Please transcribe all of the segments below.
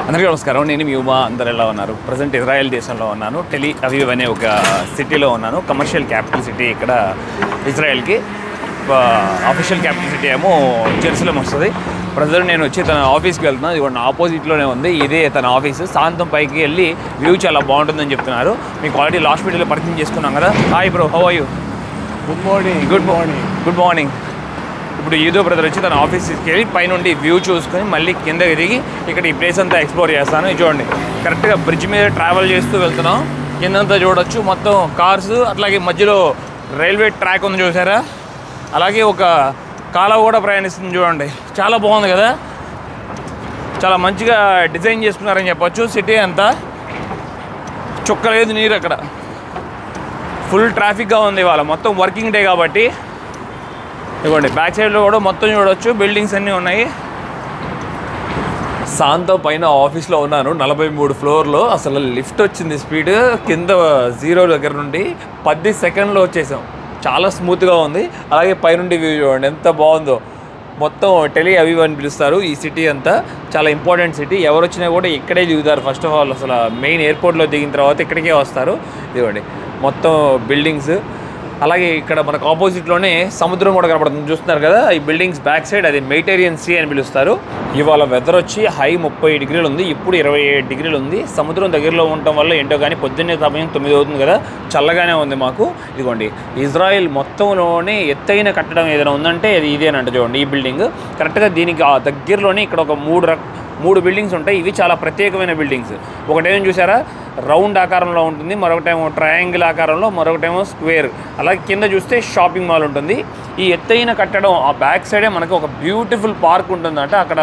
అందరికీ నమస్కారం. నేను మీ ఉమా. అందరు ఎలా ఉన్నారు? ప్రజెంట్ ఇజ్రాయెల్ దేశంలో ఉన్నాను. టెల్ అవీవ్ అనే ఒక సిటీలో ఉన్నాను. కమర్షియల్ క్యాపిటల్ సిటీ ఇక్కడ ఇజ్రాయెల్కి. అఫీషియల్ క్యాపిటల్ సిటీ ఏమో జెరూసలేం వస్తుంది. ప్రజెంట్ నేను వచ్చి తన ఆఫీస్కి వెళ్తున్నాను. ఇది కూడా ఆపోజిట్లోనే ఉంది. ఇదే తన ఆఫీసు. సాయంత్రం పైకి వెళ్ళి వ్యూ చాలా బాగుంటుందని చెప్తున్నారు. మీకు ఆల్రెడీ లాస్ట్ వీడియోలో పరిచయం చేసుకున్నాం కదా. Hi bro, how are you? Good morning. Good morning. ఇప్పుడు ఈదో బ్రదర్ వచ్చి తన ఆఫీస్కి వెళ్ళి పైనుండి వ్యూ చూసుకొని మళ్ళీ కిందకి దిగి ఇక్కడ ఈ ప్లేస్ అంతా ఎక్స్ప్లోర్ చేస్తాను. ఇది చూడండి, కరెక్ట్గా బ్రిడ్జ్ మీద ట్రావెల్ చేస్తూ వెళ్తున్నాం. కిందంతా చూడొచ్చు, మొత్తం కార్స్. అట్లాగే మధ్యలో రైల్వే ట్రాక్ ఉంది చూసారా, అలాగే ఒక కాలువ కూడా ప్రయాణిస్తుంది చూడండి. చాలా బాగుంది కదా, చాలా మంచిగా డిజైన్ చేసుకున్నారని చెప్పొచ్చు. సిటీ అంతా చుక్కలేదు నీరు. అక్కడ ఫుల్ ట్రాఫిక్గా ఉంది ఇవాళ, మొత్తం వర్కింగ్ డే కాబట్టి. ఇదిగోండి బ్యాక్ సైడ్లో కూడా మొత్తం చూడవచ్చు, బిల్డింగ్స్ అన్నీ ఉన్నాయి. సాంతో పైన ఆఫీస్లో ఉన్నాను, 43 ఫ్లోర్లో. అసలు లిఫ్ట్ వచ్చింది స్పీడ్, కింద 0 దగ్గర నుండి 10 సెకండ్లో వచ్చేసాం. చాలా స్మూత్గా ఉంది. అలాగే పైనుండి వ్యూ చూడండి ఎంత బాగుందో. మొత్తం టెల్ అవీవ్ అని పిలుస్తారు ఈ సిటీ అంతా. చాలా ఇంపార్టెంట్ సిటీ. ఎవరు వచ్చినా కూడా ఇక్కడే దిగుతారు. ఫస్ట్ ఆఫ్ ఆల్ అసలు మెయిన్ ఎయిర్పోర్ట్లో దిగిన తర్వాత ఇక్కడికే వస్తారు. ఇదిగోండి మొత్తం బిల్డింగ్స్. అలాగే ఇక్కడ మనకు ఆపోజిట్లోనే సముద్రం కూడా కనపడుతుంది, చూస్తున్నారు కదా. ఈ బిల్డింగ్స్ బ్యాక్ సైడ్ అది మెడిటేరియన్ సీ అని పిలుస్తారు. ఇవాళ వెదర్ వచ్చి హై 30 డిగ్రీలు ఉంది, ఇప్పుడు 27 డిగ్రీలు ఉంది. సముద్రం దగ్గరలో ఉండటం వల్ల ఏంటో కానీ పొద్దున్నే సమయం 9 అవుతుంది కదా, చల్లగానే ఉంది మాకు. ఇదిగోండి ఇజ్రాయెల్ మొత్తంలోనే ఎత్తైన కట్టడం ఏదైనా ఉందంటే అది ఇదేనంట. చూడండి ఈ బిల్డింగ్ కరెక్ట్గా దీనికి ఆ దగ్గరలోనే ఇక్కడ ఒక మూడు బిల్డింగ్స్ ఉంటాయి. ఇవి చాలా ప్రత్యేకమైన బిల్డింగ్స్. ఒకటేమో చూసారా రౌండ్ ఆకారంలో ఉంటుంది, మరొకటేమో ట్రయాంగిల్ ఆకారంలో, మరొకటేమో స్క్వేర్. అలాగే కింద చూస్తే షాపింగ్ మాల్ ఉంటుంది. ఈ ఎత్తైన కట్టడం ఆ బ్యాక్ సైడే మనకు ఒక బ్యూటిఫుల్ పార్క్ ఉంటుందంట. అక్కడ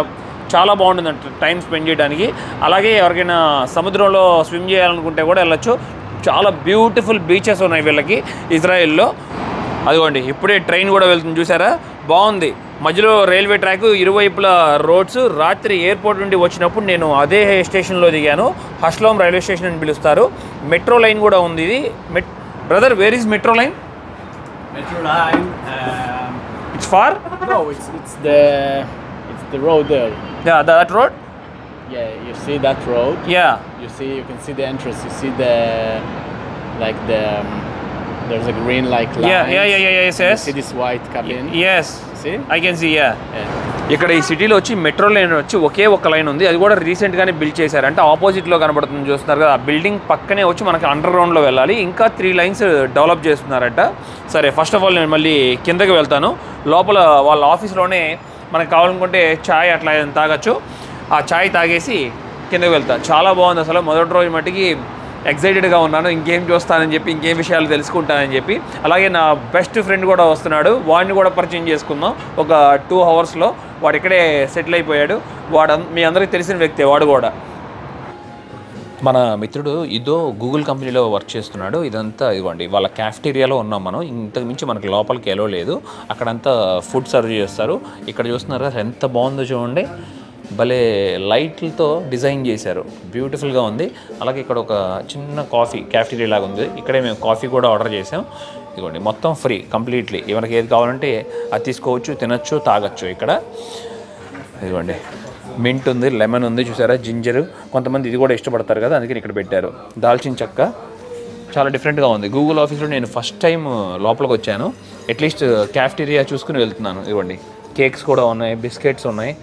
చాలా బాగుంటుందంట టైం స్పెండ్ చేయడానికి. అలాగే ఎవరికైనా సముద్రంలో స్విమ్ చేయాలనుకుంటే కూడా వెళ్ళొచ్చు. చాలా బ్యూటిఫుల్ బీచెస్ ఉన్నాయి వీళ్ళకి ఇజ్రాయెల్లో. అదిగోండి ఇప్పుడే ట్రైన్ కూడా వెళ్తుంది చూసారా, బాగుంది. మధ్యలో రైల్వే ట్రాక్, ఇరువైపుల రోడ్స్. రాత్రి ఎయిర్పోర్ట్ నుండి వచ్చినప్పుడు నేను అదే స్టేషన్లో దిగాను. హష్లోమ్ రైల్వే స్టేషన్ అని పిలుస్తారు. మెట్రో లైన్ కూడా ఉంది ఇది. Brother, where is metro line? Metro line. It's far? No, it's the road there. Yeah, that road? Yeah, you see that road? Yeah. You can see the entrance. You see there's a green line. Yeah, yes. You see this white cabin? Yes. See? I can see, yeah. ఇక్కడ ఈ సిటీలో వచ్చి metro line వచ్చి ఒకే ఒక line ఉంది. అది కూడా రీసెంట్గానే బిల్డ్ చేశారు. అంటే ఆపోజిట్లో కనబడుతుంది చూస్తున్నారు కదా, ఆ బిల్డింగ్ పక్కనే వచ్చి మనకి అండర్ గ్రౌండ్లో వెళ్ళాలి. ఇంకా 3 లైన్స్ డెవలప్ చేస్తున్నారట. సరే, ఫస్ట్ ఆఫ్ ఆల్ నేను మళ్ళీ కిందకి వెళ్తాను. లోపల వాళ్ళ ఆఫీస్లోనే మనకు కావాలనుకుంటే ఛాయ్ అట్లా ఏదైనా తాగొచ్చు. ఆ ఛాయ్ తాగేసి కిందకి వెళ్తా. చాలా బాగుంది అసలు. మొదటి రోజు మట్టికి ఎక్సైటెడ్గా ఉన్నాను, ఇంకేం చూస్తానని చెప్పి, ఇంకేం విషయాలు తెలుసుకుంటానని చెప్పి. అలాగే నా బెస్ట్ ఫ్రెండ్ కూడా వస్తున్నాడు, వాడిని కూడా పరిచయం చేసుకుందాం. ఒక 2 అవర్స్లో వాడు ఇక్కడే సెటిల్ అయిపోయాడు. మీ అందరికీ తెలిసిన వ్యక్తే వాడు కూడా. మన మిత్రుడు ఇదో గూగుల్ కంపెనీలో వర్క్ చేస్తున్నాడు. ఇదంతా ఇవ్వండి వాళ్ళ క్యాఫ్టీరియాలో ఉన్నాం మనం. ఇంతకు మించి మనకి లోపలికి ఎలో లేదు. అక్కడంతా ఫుడ్ సర్వ్ చేస్తారు. ఇక్కడ చూస్తున్నారు ఎంత బాగుందో చూడండి. భలే లైట్లతో డిజైన్ చేశారు, బ్యూటిఫుల్గా ఉంది. అలాగే ఇక్కడ ఒక చిన్న కాఫీ క్యాఫ్టీరియా లాగా ఉంది. ఇక్కడే మేము కాఫీ కూడా ఆర్డర్ చేసాం. ఇదిగోండి మొత్తం ఫ్రీ కంప్లీట్లీ. ఎవరికి ఏది కావాలంటే అది తీసుకోవచ్చు, తినచ్చు, తాగొచ్చు. ఇక్కడ ఇదిగోండి మింట్ ఉంది, లెమన్ ఉంది, చూసారా జింజర్. కొంతమంది ఇది కూడా ఇష్టపడతారు కదా, అందుకని ఇక్కడ పెట్టారు. దాల్చిన చెక్క చాలా డిఫరెంట్గా ఉంది. గూగుల్ ఆఫీస్లో నేను ఫస్ట్ టైం లోపలికి వచ్చాను. అట్లీస్ట్ క్యాఫ్టీరియా చూసుకుని వెళ్తున్నాను. ఇదిగోండి కేక్స్ కూడా ఉన్నాయి, బిస్కెట్స్ ఉన్నాయి.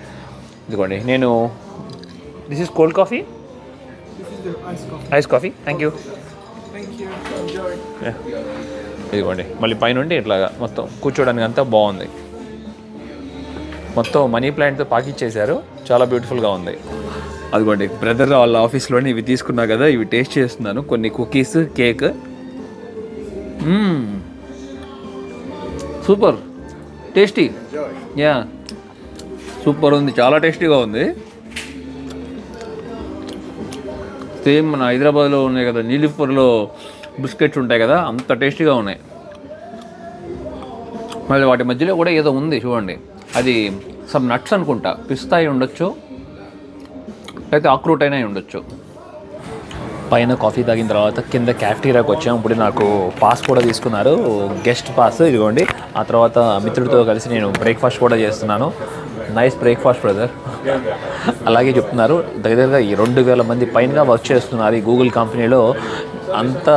ఇదిగోండి నేను this is cold coffee, ice coffee. Thank you. ఇదిగోండి మళ్ళీ పైనుండి ఇట్లాగా మొత్తం కూర్చోడానికి అంతా బాగుంది. మొత్తం మనీ ప్లాంట్తో పాకిచ్చేశారు, చాలా బ్యూటిఫుల్గా ఉంది. అదిగోండి బ్రదర్ వాళ్ళ ఆఫీస్లోనే ఇవి తీసుకున్నా కదా, ఇవి టేస్ట్ చేస్తున్నాను. కొన్ని cookies, cake. Super tasty. Yeah, super ఉంది, చాలా టేస్టీగా ఉంది. సేమ్ మన హైదరాబాద్లో ఉన్నాయి కదా నీలిఫర్లో బిస్కెట్స్ ఉంటాయి కదా, అంత టేస్టీగా ఉన్నాయి. మళ్ళీ వాటి మధ్యలో కూడా ఏదో ఉంది చూడండి, అది సమ్ నట్స్ అనుకుంటా. పిస్తా అయి ఉండొచ్చు, లేకపోతే ఆక్రూట్ అయినా ఉండొచ్చు. పైన కాఫీ తాగిన తర్వాత కింద క్యాఫ్టీరియాకి వచ్చాము. ఇప్పుడు నాకు పాస్ కూడా తీసుకున్నారు, గెస్ట్ పాస్. ఇదిగోండి. ఆ తర్వాత మిత్రుడితో కలిసి నేను బ్రేక్ఫాస్ట్ కూడా చేస్తున్నాను. Nice breakfast brother. అలాగే చెప్తున్నారు దగ్గరగా ఈ 2000 మంది పైనగా వర్క్ చేస్తున్నారు ఈ గూగుల్ కంపెనీలో. అంతా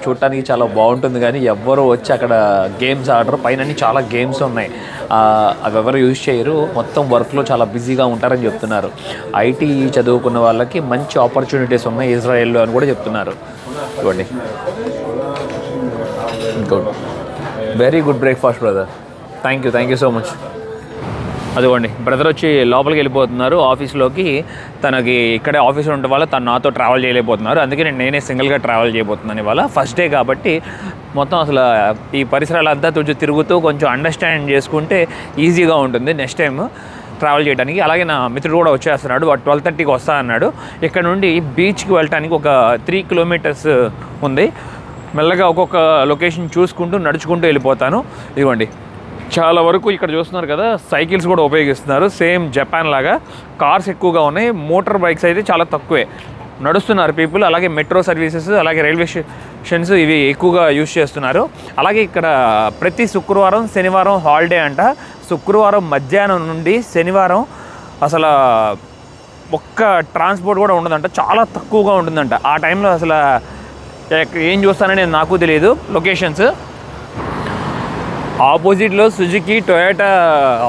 చూడటానికి చాలా బాగుంటుంది కానీ ఎవ్వరూ వచ్చి అక్కడ గేమ్స్ ఆడరు. పైన చాలా గేమ్స్ ఉన్నాయి, అవి ఎవరు యూజ్ చేయరు. మొత్తం వర్క్లో చాలా బిజీగా ఉంటారని చెప్తున్నారు. ఐటీ చదువుకున్న వాళ్ళకి మంచి ఆపర్చునిటీస్ ఉన్నాయి ఇజ్రాయెల్లో అని కూడా చెప్తున్నారు. చూడండి, good, very good breakfast brother. Thank you so much. అదిగోండి బ్రదర్ వచ్చి లోపలికి వెళ్ళిపోతున్నారు ఆఫీస్లోకి. తనకి ఇక్కడే ఆఫీస్లో ఉండే వాళ్ళు తను నాతో ట్రావెల్ చేయలేకపోతున్నారు. అందుకే నేనే సింగిల్గా ట్రావెల్ చేయబోతున్నాను ఇవాళ. ఫస్ట్ డే కాబట్టి మొత్తం అసలు ఈ పరిసరాలంతా కొంచెం తిరుగుతూ కొంచెం అండర్స్టాండ్ చేసుకుంటే ఈజీగా ఉంటుంది నెక్స్ట్ టైం ట్రావెల్ చేయడానికి. అలాగే నా మిత్రుడు కూడా వచ్చేస్తున్నాడు, 12:30కి వస్తా అన్నాడు. ఇక్కడ నుండి బీచ్కి వెళ్ళటానికి ఒక 3 కిలోమీటర్స్ ఉంది. మెల్లగా ఒక్కొక్క లొకేషన్ చూసుకుంటూ నడుచుకుంటూ వెళ్ళిపోతాను. ఇదిగోండి చాలా వరకు ఇక్కడ చూస్తున్నారు కదా, సైకిల్స్ కూడా ఉపయోగిస్తున్నారు సేమ్ జపాన్ లాగా. కార్స్ ఎక్కువగా ఉన్నాయి, మోటార్ బైక్స్ అయితే చాలా తక్కువే. నడుస్తున్నారు పీపుల్. అలాగే మెట్రో సర్వీసెస్, అలాగే రైల్వే స్టేషన్స్ ఇవి ఎక్కువగా యూజ్ చేస్తున్నారు. అలాగే ఇక్కడ ప్రతి శుక్రవారం శనివారం హాలిడే అంట. శుక్రవారం మధ్యాహ్నం నుండి శనివారం అసలు ఒక్క ట్రాన్స్పోర్ట్ కూడా ఉండదంట, చాలా తక్కువగా ఉంటుందంట. ఆ టైంలో అసలు ఏం చూస్తానని నాకు తెలియదు. లొకేషన్స్ ఆపోజిట్లో సుజుకి టొయోటా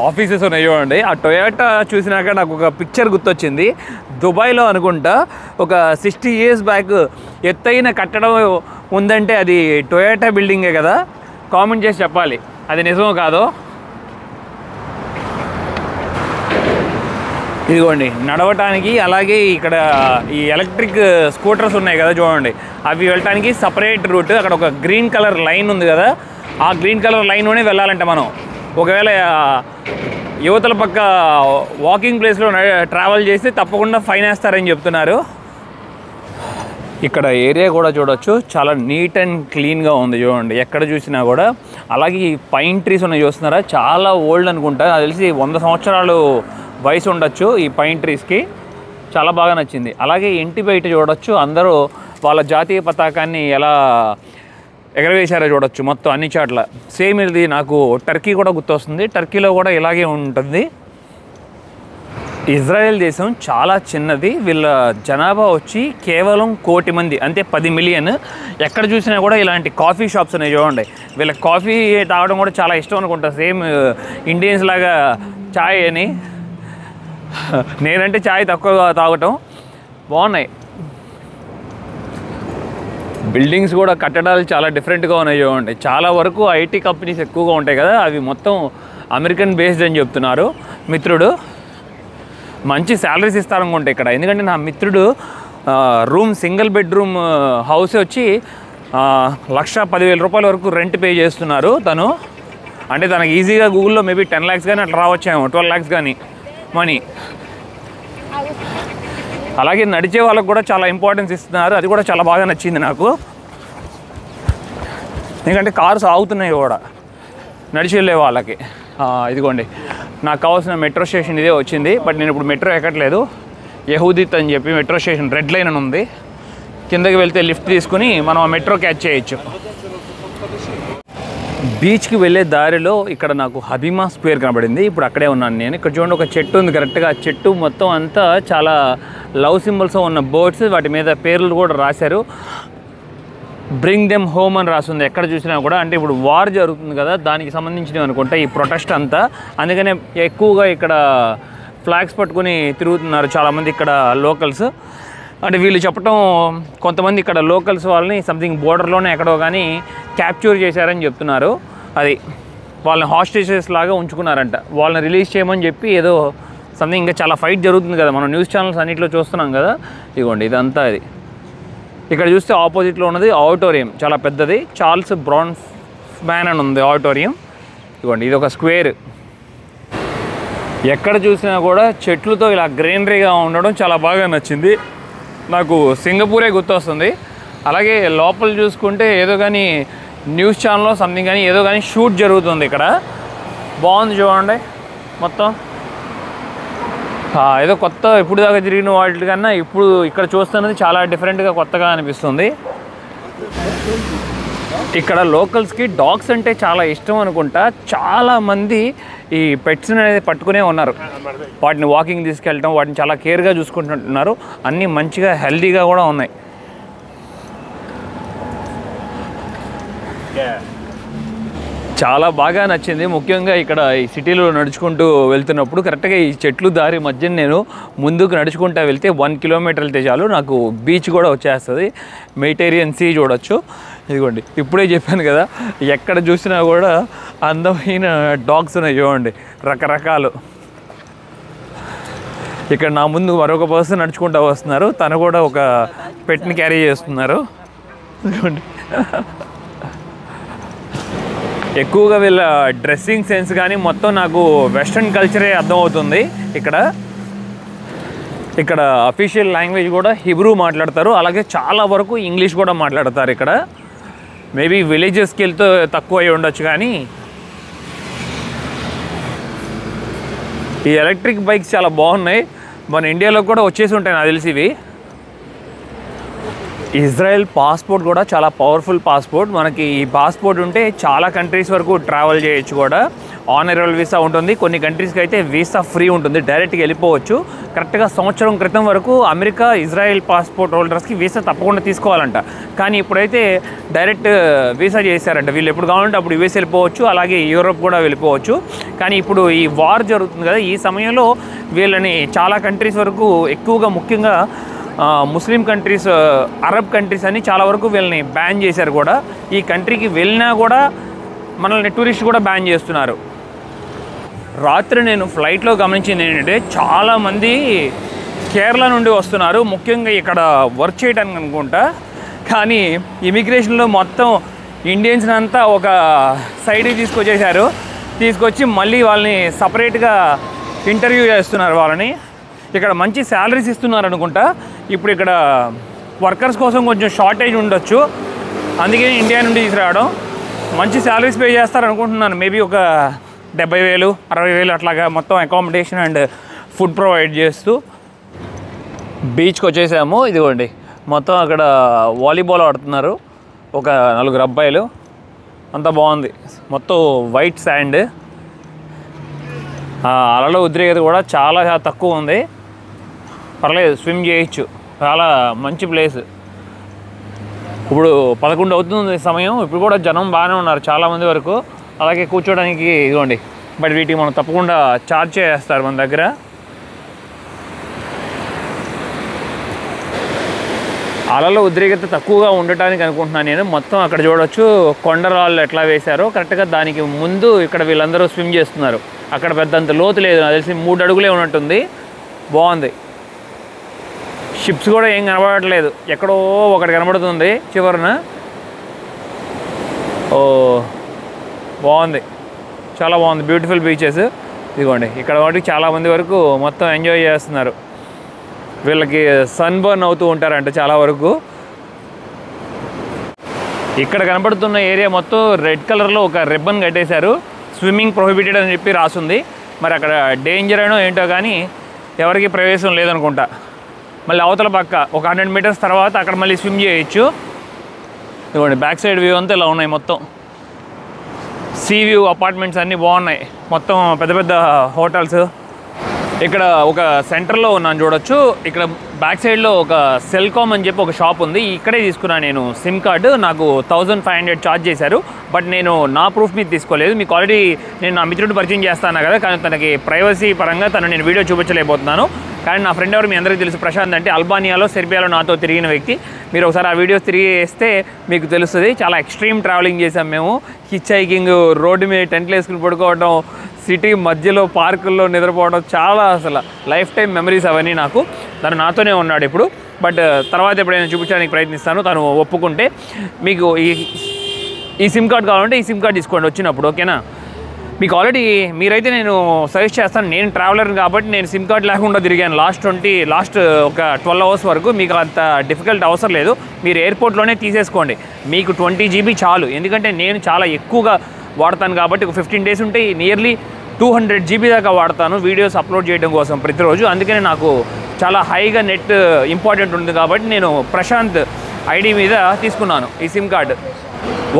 ఆఫీసెస్ ఉన్నాయి చూడండి. ఆ టొయోటా చూసినాక నాకు ఒక పిక్చర్ గుర్తొచ్చింది. దుబాయ్లో అనుకుంటా ఒక 60 years బ్యాక్ ఎత్తైన కట్టడం ఉందంటే అది టొయోటా బిల్డింగే కదా. కామెంట్ చేసి చెప్పాలి అది నిజమో కాదో. ఇదిగోండి నడవటానికి, అలాగే ఇక్కడ ఈ ఎలక్ట్రిక్ స్కూటర్స్ ఉన్నాయి కదా చూడండి, అవి వెళ్ళటానికి సపరేట్ రూట్. అక్కడ ఒక గ్రీన్ కలర్ లైన్ ఉంది కదా, ఆ గ్రీన్ కలర్ లైన్లోనే వెళ్ళాలంట మనం. ఒకవేళ యువతల పక్క వాకింగ్ ప్లేస్లో ట్రావెల్ చేస్తే తప్పకుండా ఫైన్ వేస్తారని చెప్తున్నారు. ఇక్కడ ఏరియా కూడా చూడొచ్చు, చాలా నీట్ అండ్ క్లీన్గా ఉంది చూడండి ఎక్కడ చూసినా కూడా. అలాగే ఈ పైన్ ట్రీస్ ఉన్నాయి చూస్తున్నారా, చాలా ఓల్డ్ అనుకుంటా, నాకు తెలిసి 100 సంవత్సరాలు వయసు ఉండొచ్చు ఈ పైన్ ట్రీస్కి. చాలా బాగా నచ్చింది. అలాగే ఇంటి బయట చూడొచ్చు అందరూ వాళ్ళ జాతీయ పతాకాన్ని ఎలా ఎగరవేశారో చూడొచ్చు మొత్తం అన్ని చోట్ల. సేమ్ ఇది నాకు టర్కీ కూడా గుర్తొస్తుంది, టర్కీలో కూడా ఇలాగే ఉంటుంది. ఇజ్రాయెల్ దేశం చాలా చిన్నది, వీళ్ళ జనాభా వచ్చి కేవలం 1 కోటి మంది, అంటే 10 మిలియన్. ఎక్కడ చూసినా కూడా ఇలాంటి కాఫీ షాప్స్ ఉన్నాయి చూడండి. వీళ్ళకి కాఫీ తాగడం కూడా చాలా ఇష్టం అనుకుంటా, సేమ్ ఇండియన్స్ లాగా చాయ్ అని. నేనంటే చాయ్ తక్కువగా తాగటం. బాగున్నాయి బిల్డింగ్స్ కూడా, కట్టడాలు చాలా డిఫరెంట్గా ఉన్నాయి చూడండి. చాలా వరకు ఐటీ కంపెనీస్ ఎక్కువగా ఉంటాయి కదా, అవి మొత్తం అమెరికన్ బేస్డ్ అని చెప్తున్నారు మిత్రుడు. మంచి శాలరీస్ ఇస్తారనుకుంటా ఇక్కడ, ఎందుకంటే నా మిత్రుడు సింగిల్ బెడ్రూమ్ హౌస్ వచ్చి 1,10,000 రూపాయల వరకు రెంట్ పే చేస్తున్నారు తను. అంటే తనకి ఈజీగా గూగుల్లో మేబీ 10 lakhs కానీ అట్లా రావచ్చేమో, 12 lakhs కానీ మనీ. అలాగే నడిచే వాళ్ళకు కూడా చాలా ఇంపార్టెన్స్ ఇస్తున్నారు, అది కూడా చాలా బాగా నచ్చింది నాకు. ఎందుకంటే కార్స్ ఆగుతున్నాయి కూడా నడిచి వెళ్ళే వాళ్ళకి. ఇదిగోండి నాకు కావాల్సిన మెట్రో స్టేషన్ ఇదే వచ్చింది, బట్ నేను ఇప్పుడు మెట్రో ఎక్కట్లేదు. యహూదిత్ అని చెప్పి మెట్రో స్టేషన్ రెడ్ లైన్ అని ఉంది, కిందకి వెళ్తే లిఫ్ట్ తీసుకుని మనం ఆ మెట్రో క్యాచ్ చేయొచ్చు. బీచ్కి వెళ్ళే దారిలో ఇక్కడ నాకు హబీమా స్క్వేర్ కనబడింది, ఇప్పుడు అక్కడే ఉన్నాను నేను. ఇక్కడ చూడండి ఒక చెట్టు ఉంది, కరెక్ట్గా ఆ చెట్టు మొత్తం అంతా చాలా లవ్ సింబల్స్ ఉన్న బర్డ్స్, వాటి మీద పేర్లు కూడా రాశారు. బ్రింగ్ దెమ్ హోమ్ అని రాస్తుంది ఎక్కడ చూసినా కూడా. అంటే ఇప్పుడు వార్ జరుగుతుంది కదా, దానికి సంబంధించినవి అనుకుంటా ఈ ప్రొటెస్ట్ అంతా. అందుకనే ఎక్కువగా ఇక్కడ ఫ్లాగ్స్ పట్టుకుని తిరుగుతున్నారు చాలామంది ఇక్కడ లోకల్స్. అంటే వీళ్ళు చెప్పడం, కొంతమంది ఇక్కడ లోకల్స్ వాళ్ళని సంథింగ్ బోర్డర్లోనే ఎక్కడో కానీ క్యాప్చర్ చేశారని చెప్తున్నారు. అది వాళ్ళని హాస్టేజెస్ లాగా ఉంచుకున్నారంట, వాళ్ళని రిలీజ్ చేయమని చెప్పి ఏదో సంథింగ్. ఇంకా చాలా ఫైట్ జరుగుతుంది కదా, మనం న్యూస్ ఛానల్స్ అన్నింటిలో చూస్తున్నాం కదా. ఇదిగోండి ఇదంతా అది. ఇక్కడ చూస్తే ఆపోజిట్లో ఉన్నది ఆడిటోరియం, చాలా పెద్దది, చార్ల్స్ బ్రాన్స్మాన్ అని ఉంది ఆడిటోరియం. ఇదిగోండి ఇది ఒక స్క్వేర్, ఎక్కడ చూసినా కూడా చెట్లతో ఇలా గ్రీనరీగా ఉండడం చాలా బాగా నచ్చింది నాకు. సింగపూరే గుర్తొస్తుంది. అలాగే లోపల చూసుకుంటే ఏదో కానీ న్యూస్ ఛానల్లో సంథింగ్ కానీ ఏదో కానీ షూట్ జరుగుతుంది ఇక్కడ. బాగుంది చూడండి మొత్తం. ఏదో కొత్త ఇప్పుడు దాకా జరిగిన వాటి కన్నా ఇప్పుడు ఇక్కడ చూస్తున్నది చాలా డిఫరెంట్గా కొత్తగా అనిపిస్తుంది. ఇక్కడ లోకల్స్కి డాగ్స్ అంటే చాలా ఇష్టం అనుకుంటా. చాలామంది ఈ పెట్స్ అనేది పట్టుకునే ఉన్నారు. వాటిని వాకింగ్ తీసుకెళ్ళటం, వాటిని చాలా కేర్గా చూసుకుంటున్నారు. అన్నీ మంచిగా హెల్తీగా కూడా ఉన్నాయి. చాలా బాగా నచ్చింది. ముఖ్యంగా ఇక్కడ ఈ సిటీలో నడుచుకుంటూ వెళ్తున్నప్పుడు కరెక్ట్గా ఈ చెట్లు దారి మధ్య నేను ముందుకు నడుచుకుంటూ వెళ్తే 1 కిలోమీటర్ వెళ్తే చాలు నాకు బీచ్ కూడా వచ్చేస్తుంది. మెడిటేరియన్ సీ చూడొచ్చు. ఇదిగోండి, ఇప్పుడే చెప్పాను కదా, ఎక్కడ చూసినా కూడా అందమైన డాగ్స్ ఉన్నాయి. చూడండి, రకరకాలు. ఇక్కడ నా ముందు మరొక పర్సన్ నడుచుకుంటూ వస్తున్నారు. తను కూడా ఒక పెట్ని క్యారీ చేస్తున్నారు. ఇదిగోండి, ఎక్కువగా వీళ్ళ డ్రెస్సింగ్ సెన్స్ కానీ మొత్తం నాకు వెస్ట్రన్ కల్చరే అర్థమవుతుంది. ఇక్కడ అఫీషియల్ లాంగ్వేజ్ కూడా హిబ్రూ మాట్లాడతారు. అలాగే చాలా వరకు ఇంగ్లీష్ కూడా మాట్లాడతారు. ఇక్కడ మేబీ విలేజెస్కి వెళ్తే తక్కువ అయి ఉండొచ్చు. కానీ ఈ ఎలక్ట్రిక్ బైక్స్ చాలా బాగున్నాయి. మన ఇండియాలో కూడా వచ్చేసి ఉంటాయి నాకు తెలిసి ఇవి. ఇజ్రాయెల్ పాస్పోర్ట్ కూడా చాలా పవర్ఫుల్ పాస్పోర్ట్. మనకి ఈ పాస్పోర్ట్ ఉంటే చాలా కంట్రీస్ వరకు ట్రావెల్ చేయొచ్చు కూడా. ఆనరబుల్ వీసా ఉంటుంది. కొన్ని కంట్రీస్కి అయితే వీసా ఫ్రీ ఉంటుంది, డైరెక్ట్గా వెళ్ళిపోవచ్చు. కరెక్ట్గా సంవత్సరం క్రితం వరకు అమెరికా ఇజ్రాయెల్ పాస్పోర్ట్ హోల్డర్స్కి వీసా తప్పకుండా తీసుకోవాలంట. కానీ ఇప్పుడైతే డైరెక్ట్ వీసా చేశారంట. వీళ్ళు ఎప్పుడు కావాలంటే అప్పుడు యూఎస్ వెళ్ళిపోవచ్చు, అలాగే యూరోప్ కూడా వెళ్ళిపోవచ్చు. కానీ ఇప్పుడు ఈ వార్ జరుగుతుంది కదా, ఈ సమయంలో వీళ్ళని చాలా కంట్రీస్ వరకు, ఎక్కువగా ముఖ్యంగా ముస్లిం కంట్రీస్, అరబ్ కంట్రీస్ అని చాలా వరకు వీళ్ళని బ్యాన్ చేశారు కూడా. ఈ కంట్రీకి వెళ్ళినా కూడా మనల్ని టూరిస్ట్ కూడా బ్యాన్ చేస్తున్నారు. రాత్రి నేను ఫ్లైట్లో గమనించింది ఏంటంటే చాలామంది కేరళ నుండి వస్తున్నారు, ముఖ్యంగా ఇక్కడ వర్క్ చేయడానికి అనుకుంటా. కానీ ఇమిగ్రేషన్లో మొత్తం ఇండియన్స్ అంతా ఒక సైడ్కి తీసుకొచ్చి మళ్ళీ వాళ్ళని సపరేట్గా ఇంటర్వ్యూ చేస్తున్నారు. వాళ్ళని ఇక్కడ మంచి శాలరీస్ ఇస్తున్నారు అనుకుంటా. ఇప్పుడు ఇక్కడ వర్కర్స్ కోసం కొంచెం షార్టేజ్ ఉండొచ్చు, అందుకే ఇండియా నుండి తీసుకురావడం. మంచి శాలరీస్ పే చేస్తారు అనుకుంటున్నాను. మేబీ ఒక 70,000 60,000 అట్లాగా మొత్తం అకామిడేషన్ అండ్ ఫుడ్ ప్రొవైడ్ చేస్తూ. బీచ్కి వచ్చేసాము. ఇదిగోండి, మొత్తం అక్కడ వాలీబాల్ ఆడుతున్నారు ఒక 4 అబ్బాయిలు. అంతా బాగుంది. మొత్తం వైట్ శాండ్. అలలో ఉద్రేకత కూడా చాలా తక్కువ ఉంది. పర్లేదు, స్విమ్ చేయొచ్చు. చాలా మంచి ప్లేస్. ఇప్పుడు 11 అవుతుంది సమయం. ఇప్పుడు కూడా జనం బాగానే ఉన్నారు చాలామంది వరకు. అలాగే కూర్చోడానికి ఇదిగోండి, బట్ వీటికి మనం తప్పకుండా ఛార్జ్ చేస్తారు మన దగ్గర. అలలో ఉద్రేకత తక్కువగా ఉండటానికి అనుకుంటున్నాను నేను. మొత్తం అక్కడ చూడొచ్చు కొండరాళ్ళు ఎట్లా వేశారో. కరెక్ట్గా దానికి ముందు ఇక్కడ వీళ్ళందరూ స్విమ్ చేస్తున్నారు. అక్కడ పెద్దంత లోతు లేదు, నాకు తెలిసి 3 అడుగులే ఉన్నట్టుంది. బాగుంది. షిప్స్ కూడా ఏం కనబడట్లేదు, ఎక్కడో ఒకటి కనబడుతుంది చివరన. ఓ బాగుంది, చాలా బాగుంది. Beautiful beaches. ఇదిగోండి, ఇక్కడ వాటికి చాలామంది వరకు మొత్తం ఎంజాయ్ చేస్తున్నారు. వీళ్ళకి సన్ బర్న్ అవుతూ ఉంటారంట చాలా వరకు. ఇక్కడ కనబడుతున్న ఏరియా మొత్తం రెడ్ కలర్లో ఒక రిబ్బన్ కట్టేశారు. స్విమ్మింగ్ ప్రొహిబిటెడ్ అని చెప్పి రాసుంది. మరి అక్కడ డేంజర్ అయినో ఏంటో కానీ ఎవరికి ప్రవేశం లేదనుకుంటా. మళ్ళీ అవతల పక్క ఒక 100 మీటర్స్ తర్వాత అక్కడ మళ్ళీ స్విమ్ చేయొచ్చు. ఇదిగోండి, బ్యాక్ సైడ్ వ్యూ అంతా ఇలా ఉన్నాయి. మొత్తం సీ వ్యూ అపార్ట్మెంట్స్ అన్నీ బాగున్నాయి. మొత్తం పెద్ద పెద్ద హోటల్స్. ఇక్కడ ఒక సెంటర్లో ఉన్నాను చూడొచ్చు. ఇక్కడ బ్యాక్ సైడ్లో ఒక సెల్కామ్ అని చెప్పి ఒక షాప్ ఉంది. ఇక్కడే తీసుకున్నాను నేను సిమ్ కార్డు. నాకు 1500 ఛార్జ్ చేశారు. బట్ నేను నా ప్రూఫ్ మీద తీసుకోలేదు. మీకు ఆల్రెడీ నేను నా మిత్రుడు పరిచయం చేస్తాను కదా, కానీ తనకి ప్రైవసీ పరంగా నేను వీడియో చూపించలేకపోతున్నాను. కానీ నా ఫ్రెండ్ ఎవరు మీ అందరికీ తెలుసు, ప్రశాంత్ అంటే అల్బానియాలో, సెర్బియాలో నాతో తిరిగిన వ్యక్తి. మీరు ఒకసారి ఆ వీడియోస్ తిరిగి వేస్తే మీకు తెలుస్తుంది. చాలా ఎక్స్ట్రీమ్ ట్రావెలింగ్ చేసాం మేము. హిచ్ హైకింగ్, రోడ్డు మీద టెంట్లు వేసుకుని పడుకోవడం, సిటీ మధ్యలో పార్కుల్లో నిద్రపోవడం, చాలా అసలు లైఫ్ టైం మెమరీస్ అవన్నీ నాకు. తను నాతోనే ఉన్నాడు ఇప్పుడు. బట్ తర్వాత ఎప్పుడైనా చూపించడానికి ప్రయత్నిస్తాను తను ఒప్పుకుంటే. మీకు ఈ సిమ్ కార్డ్ కావాలంటే ఈ సిమ్ కార్డ్ తీసుకోండి వచ్చినప్పుడు, ఓకేనా? మీకు ఆల్రెడీ మీరైతే నేను సజెస్ట్ చేస్తాను. నేను ట్రావెలర్ కాబట్టి నేను సిమ్ కార్డ్ లేకుండా తిరిగాను లాస్ట్ ఒక 12 అవర్స్ వరకు. మీకు అంత డిఫికల్ట్ అవసరం లేదు. మీరు ఎయిర్పోర్ట్లోనే తీసేసుకోండి. మీకు 20 GB చాలు. ఎందుకంటే నేను చాలా ఎక్కువగా వాడతాను కాబట్టి ఒక 15 డేస్ ఉంటే నియర్లీ 200 GB దాకా వాడతాను వీడియోస్ అప్లోడ్ చేయడం కోసం ప్రతిరోజు. అందుకనే నాకు చాలా హైగా నెట్ ఇంపార్టెంట్ ఉంది కాబట్టి నేను ప్రశాంత్ ఐడి మీద తీసుకున్నాను ఈ సిమ్ కార్డు.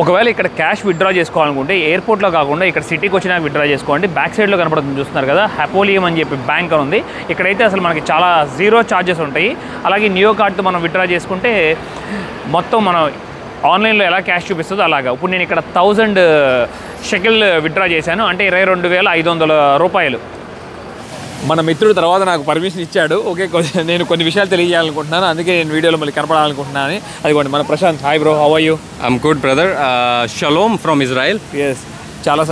ఒకవేళ ఇక్కడ క్యాష్ విత్డ్రా చేసుకోవాలనుకుంటే ఎయిర్పోర్ట్లో కాకుండా ఇక్కడ సిటీకి వచ్చినాక విత్డ్రా చేసుకోండి. బ్యాక్ సైడ్లో కనపడుతుంది చూస్తున్నారు కదా, హెపోలియం అని చెప్పి బ్యాంక్ అని ఉంది. ఇక్కడైతే అసలు మనకి చాలా జీరో ఛార్జెస్ ఉంటాయి. అలాగే నియో కార్డ్తో మనం విత్డ్రా చేసుకుంటే మొత్తం మనం ఆన్లైన్లో ఎలా క్యాష్ చూపిస్తుందో అలాగా. ఇప్పుడు నేను ఇక్కడ 1000 షెకిల్ విత్డ్రా చేశాను, అంటే 22,500 రూపాయలు. మన మిత్రుడు తర్వాత నాకు పర్మిషన్ ఇచ్చాడు. ఓకే, నేను కొన్ని విషయాలు తెలియజేయాలనుకుంటున్నాను, అందుకే నేను వీడియోలో మళ్ళీ కనపడాలనుకుంటున్నాను. అదిగోండి మన Prashant. Hi bro, how are you? I'm good, brother. Shalom from Israel. Yes, చాలా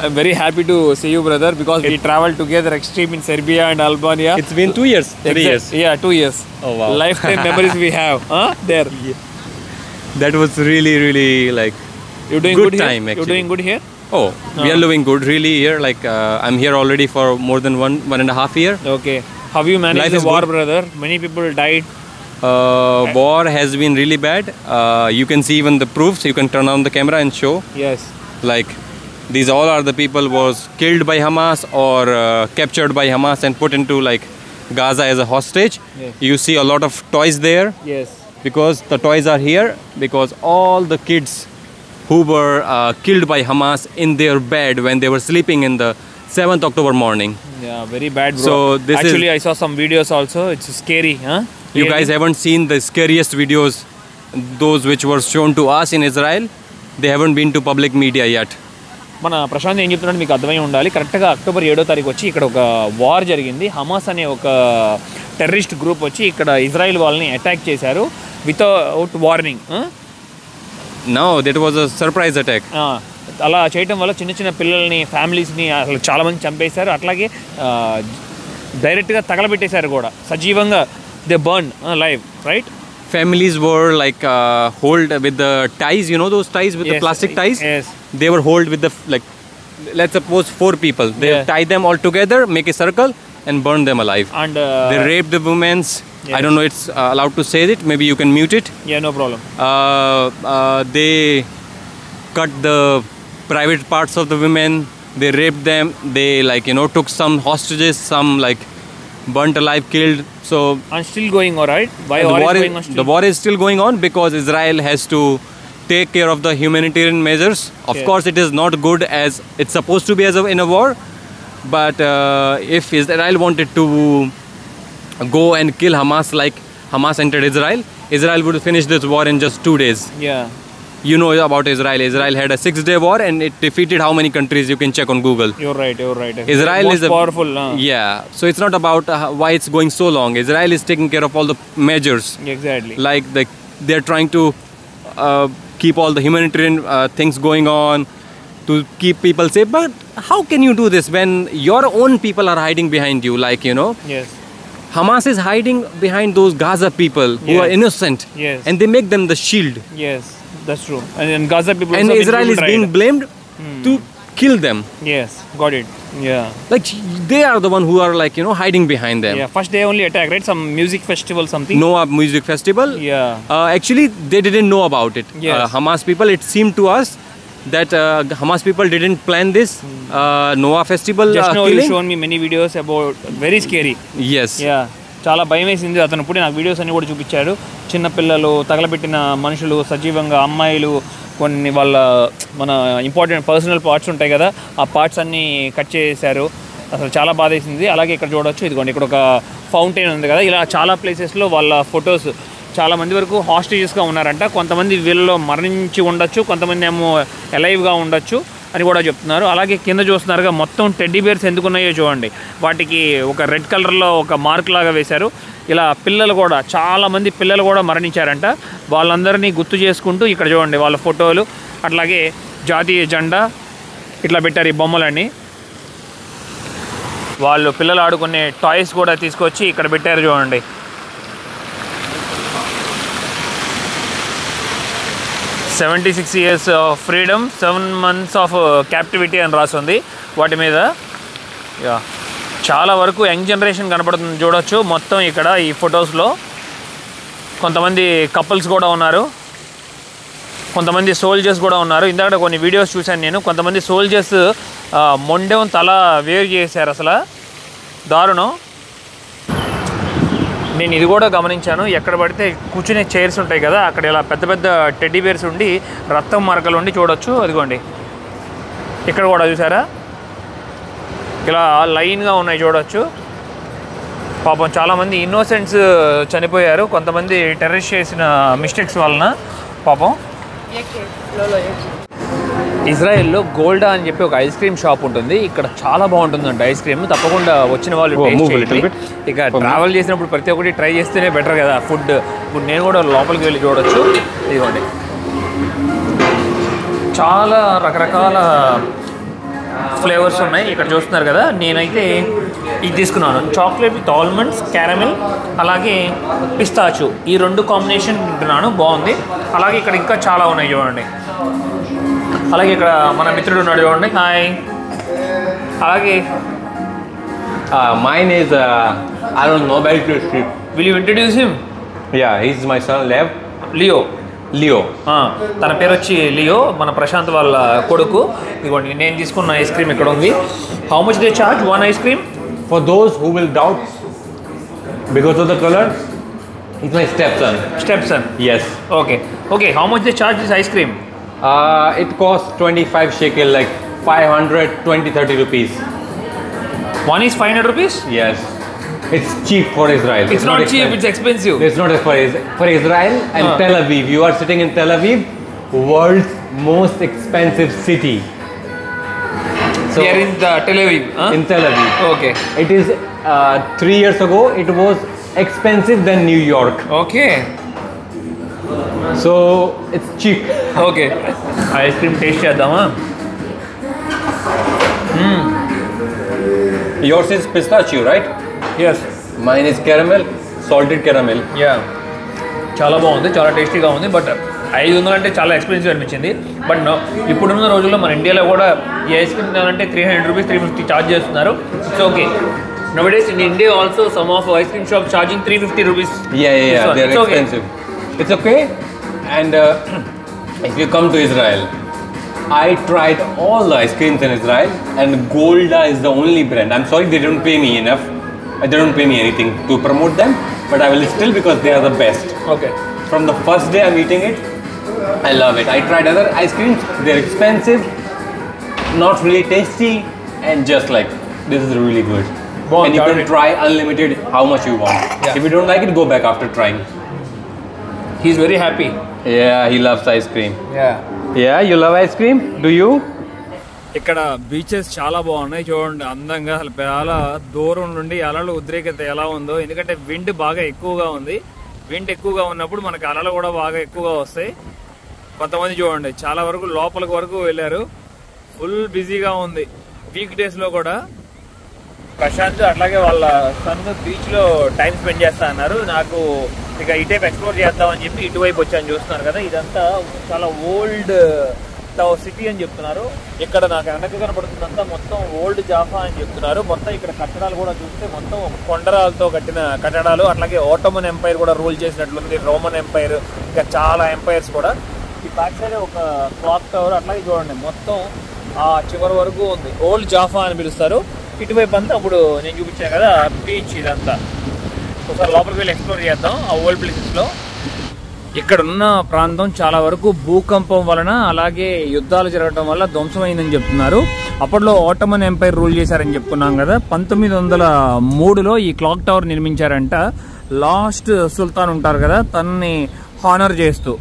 I'm very happy to see you, brother, because we traveled together extreme in Serbia and Albania. It's been 2 years, 3 years. Yeah, 2 years. Oh wow. Lifetime memories we have. There. Yeah. That was really, really like You're doing good good time, here? You're actually. doing good here? Oh, we are living good really here. Like I'm here already for more than one and a half year. Okay. How you managed Life the is war, good. brother? Many people died. War has been really bad. You can see even the proofs. You can turn on the camera and show. Yes. Like these all are the people was killed by Hamas or captured by Hamas and put into like Gaza as a hostage. Yes. You see a lot of toys there. Yes. Because the toys are here because all the kids who were killed by Hamas in their bed when they were sleeping in the 7th October morning. Yeah, very bad, bro. So this actually, I saw some videos also. It's scary, huh? You guys haven't seen the scariest videos, those which were shown to us in Israel. They haven't been to public media yet. మన ప్రశాంత్ ఏం చెప్తున్నాడు మీకు అర్థమై ఉండాలి. కరెక్ట్గా October 7వ తారీఖు వచ్చి ఇక్కడ ఒక వార్ జరిగింది. హమాస్ అనే ఒక టెర్రరిస్ట్ గ్రూప్ వచ్చి ఇక్కడ ఇజ్రాయిల్ వాళ్ళని అటాక్ చేశారు without warning. No, that was a surprise attack. అలా చేయటం వల్ల చిన్న చిన్న పిల్లల్ని, ఫ్యామిలీస్ని అసలు చాలామంది చంపేశారు. అట్లాగే డైరెక్ట్గా తగలబెట్టేశారు కూడా సజీవంగా. They burn live, right? Families were like hold with the ties, you know those ties with the plastic ties? Yes. They were hold with the like, let's suppose 4 people. They tie them all together, make a circle and burn them alive. And they raped the women's. I don't know it's allowed to say it. Maybe you can mute it. Yeah, no problem. They cut the private parts of the women. They raped them. They like took some hostages. Some like burnt alive, killed. So and still going all right. Why the war is going on still? The war is still going on because Israel has to take care of the humanitarian measures. Of course, it is not good as it's supposed to be in a war. But if Israel wanted to go and kill Hamas like Hamas entered Israel, Israel would finish this war in just 2 days. Yeah. You know about Israel. Israel had a 6-day war and it defeated how many countries? You can check on Google. You're right. Israel most is powerful. Yeah. So it's not about why it's going so long. Israel is taking care of all the measures. Exactly. Like they're trying to keep all the humanitarian things going on to keep people safe. But how can you do this when your own people are hiding behind you? Like Yes. Hamas is hiding behind those Gaza people who are innocent. Yes. And they make them the shield. Yes, that's true. And Gaza people. And also Israel is being blamed to kill them. Yes, got it. Yeah. Like they are the one who are like hiding behind them. Yeah. First they only attack, right? Some music festival, something. Noah Music Festival. Yeah. Actually, they didn't know about it. Yes. Hamas people. It seemed to us that Hamas people didn't plan this Noah Festival Just now killing. you shown me many videos about very scary. Yes. Yeah. చాలా భయం వేసింది. అతను ఇప్పుడు నాకు videos అన్ని కూడా చూపించాడు. చిన్నపిల్లలు, తగలబెట్టిన మనుషులు, సజీవంగా అమ్మాయిలు, కొన్ని వాళ్ళ మన ఇంపార్టెంట్ పర్సనల్ పార్ట్స్ ఉంటాయి కదా, ఆ పార్ట్స్ అన్నీ కట్ చేశారు. అసలు చాలా బాధ వేసింది. అలాగే ఇక్కడ చూడొచ్చు, ఇదిగోండి ఇక్కడ ఒక ఫౌంటైన్ ఉంది కదా, ఇలా చాలా ప్లేసెస్లో వాళ్ళ ఫొటోస్ చాలా మంది వరకు హాస్టేజెస్గా ఉన్నారంట. కొంతమంది వీళ్ళలో మరణించి ఉండొచ్చు, కొంతమంది ఏమో అలైవ్గా ఉండొచ్చు అని కూడా చెప్తున్నారు. అలాగే కింద చూస్తున్నారుగా మొత్తం టెడ్డీ బేర్స్ ఎందుకున్నాయో చూడండి. వాటికి ఒక రెడ్ కలర్లో ఒక మార్క్ లాగా వేశారు. ఇలా పిల్లలు కూడా చాలామంది పిల్లలు కూడా మరణించారంట. వాళ్ళందరినీ గుర్తు చేసుకుంటూ ఇక్కడ చూడండి వాళ్ళ ఫోటోలు, అట్లాగే జాతీయ జెండా ఇట్లా పెట్టారు. ఈ బొమ్మలన్నీ వాళ్ళు పిల్లలు ఆడుకునే టాయ్స్ కూడా తీసుకొచ్చి ఇక్కడ పెట్టారు చూడండి. "76 years of freedom, 7 months of captivity" అని రాస్తుంది వాటి మీద. యా, చాలా వరకు యంగ్ జనరేషన్ కనపడుతుంది చూడొచ్చు మొత్తం ఇక్కడ ఈ ఫొటోస్లో. కొంతమంది కపుల్స్ కూడా ఉన్నారు, కొంతమంది సోల్జర్స్ కూడా ఉన్నారు. ఇందాక కొన్ని వీడియోస్ చూశాను నేను. కొంతమంది సోల్జర్స్ మొండెం తల వేరు చేశారు, అసలు దారుణం. నేను ఇది కూడా గమనించాను, ఎక్కడ పడితే కూర్చునే చైర్స్ ఉంటాయి కదా, అక్కడ ఇలా పెద్ద పెద్ద టెడ్డీ బేర్స్ ఉండి రక్తం మరకలు ఉండి చూడొచ్చు. అదిగోండి ఇక్కడ కూడా చూసారా, ఇలా లైన్గా ఉన్నాయి చూడొచ్చు. పాపం చాలామంది ఇన్నోసెంట్స్ చనిపోయారు, కొంతమంది టెర్రరిస్ట్ చేసిన మిస్టేక్స్ వలన పాపం. ఇజ్రాయెల్లో గోల్డా అని చెప్పి ఒక ఐస్ క్రీమ్ షాప్ ఉంటుంది. ఇక్కడ చాలా బాగుంటుందండి ఐస్ క్రీమ్. తప్పకుండా వచ్చిన వాళ్ళు టేస్ట్ చేయండి. ఇక ట్రావెల్ చేసినప్పుడు ప్రతి ఒక్కటి ట్రై చేస్తేనే బెటర్ కదా ఫుడ్. ఇప్పుడు నేను కూడా లోపలికి వెళ్ళి చూడొచ్చు. ఇదిగోండి చాలా రకరకాల ఫ్లేవర్స్ ఉన్నాయి ఇక్కడ చూస్తున్నారు కదా. నేనైతే ఇది తీసుకున్నాను, చాక్లెట్ విత్ ఆల్మండ్స్, క్యారమెల్, అలాగే పిస్తాచు. ఈ 2 కాంబినేషన్ తింటున్నాను, బాగుంది. అలాగే ఇక్కడ ఇంకా చాలా ఉన్నాయి చూడండి. అలాగే ఇక్కడ మన మిత్రుడు ఉన్నాడు చూడండి, హాయ్. అలాగే mine is I don't know about this trip. Will you introduce him? Yeah, he's my son Leo. తన పేరు వచ్చి లియో, మన ప్రశాంత్ వాళ్ళ కొడుకు. ఇదిగోండి నేను తీసుకున్న ఐస్ క్రీమ్ ఇక్కడ ఉంది. How much they charge one ice cream? For those who will doubt because of the color, it's my stepson. Yes. Okay, how much they charge this ice cream? It costs 25 shekel, like 520-30 rupees. One is 500 rupees? Yes. It's cheap for Israel. It's not cheap, it's expensive. It's not for Israel and Tel Aviv. You are sitting in Tel Aviv, world's most expensive city. So we are in the Tel Aviv. In Tel Aviv. Okay. It is 3 years ago. It was expensive than New York. Okay. So it's cheap. Okay. Ice cream taste చేద్దామా? Yours is pistachio, right? Yes. Mine is caramel, salted caramel. Yeah. చాలా బాగుంది, చాలా టేస్టీగా ఉంది. But 500 అంటే చాలా expensive అనిపించింది. But ఇప్పుడున్న రోజుల్లో మన ఇండియాలో కూడా ఈ ఐస్ క్రీమ్ తినాలంటే 300 రూపీస్ 350 ఛార్జ్ చేస్తున్నారు. It's okay. Nowadays in India also some of ice cream shops charging 350 rupees. Yeah. They're expensive. Okay. It's okay. And if you come to Israel, I tried all the ice creams in Israel and Golda is the only brand. I'm sorry they don't pay me enough. They don't pay me anything to promote them, but I will still because they are the best. Okay. From the first day I'm eating it, I love it. I tried other ice creams. They're expensive, not really tasty, and just like this is really good. And you can try unlimited how much you want. Yeah. If you don't like it, go back after trying. He's very happy. Yeah, he loves ice cream. Yeah, you love ice cream? Do you? ఇక్కడ beaches చాలా బాగున్నాయి చూడండి, అందంగా. అసలు చాలా దూరం నుండి అలలు ఉద్రేకత ఎలా ఉందో, ఎందుకంటే విండ్ బాగా ఎక్కువగా ఉంది. విండ్ ఎక్కువగా ఉన్నప్పుడు మనకి అలలు కూడా బాగా ఎక్కువగా వస్తాయి. కొంతమంది చూడండి చాలా వరకు లోపలికి వరకు వెళ్ళారు. ఫుల్ బిజీగా ఉంది వీక్ డేస్ లో కూడా. ప్రశాంత్ అట్లాగే వాళ్ళ సన్ బీచ్ లో టైం స్పెండ్ చేస్తా అన్నారు. నాకు ఇక ఇటైపు ఎక్స్ప్లోర్ చేద్దామని చెప్పి ఇటువైపు వచ్చాను. చూస్తున్నారు కదా, ఇదంతా చాలా ఓల్డ్ సిటీ అని చెప్తున్నారు. ఇక్కడ నాకు వెనక కనపడుతుందంతా మొత్తం ఓల్డ్ జాఫా అని చెప్తున్నారు. మొత్తం ఇక్కడ కట్టడాలు కూడా చూస్తే మొత్తం కొండరాలతో కట్టిన కట్టడాలు. అట్లాగే ఓటమన్ ఎంపైర్ కూడా రూల్ చేసినట్లుంది, రోమన్ ఎంపైర్, ఇంకా చాలా ఎంపైర్స్ కూడా. ఈ బ్యాక్ సైడ్ ఒక క్లాక్ టవర్ అట్లాగే చూడండి, మొత్తం ఆ చివరి వరకు ఉంది. ఓల్డ్ జాఫా అని పిలుస్తారు. ఇటువైపు అంతా అప్పుడు నేను చూపించాను కదా బీచ్, ఇదంతా ఒకసారి లోపలికి వెళ్ళి ఎక్స్ప్లోర్ చేద్దాం ఆ ఓల్డ్ ప్లేసెస్లో. ఇక్కడ ఉన్న ప్రాంతం చాలా వరకు భూకంపం వలన అలాగే యుద్ధాలు జరగడం వల్ల ధ్వంసమైందని చెప్తున్నారు. అప్పట్లో ఓటమన్ ఎంపైర్ రూల్ చేశారని చెప్పుకున్నాం కదా. 1903లో ఈ క్లాక్ టవర్ నిర్మించారంట. లాస్ట్ సుల్తాన్ ఉంటారు కదా, తనని హానర్ చేస్తూ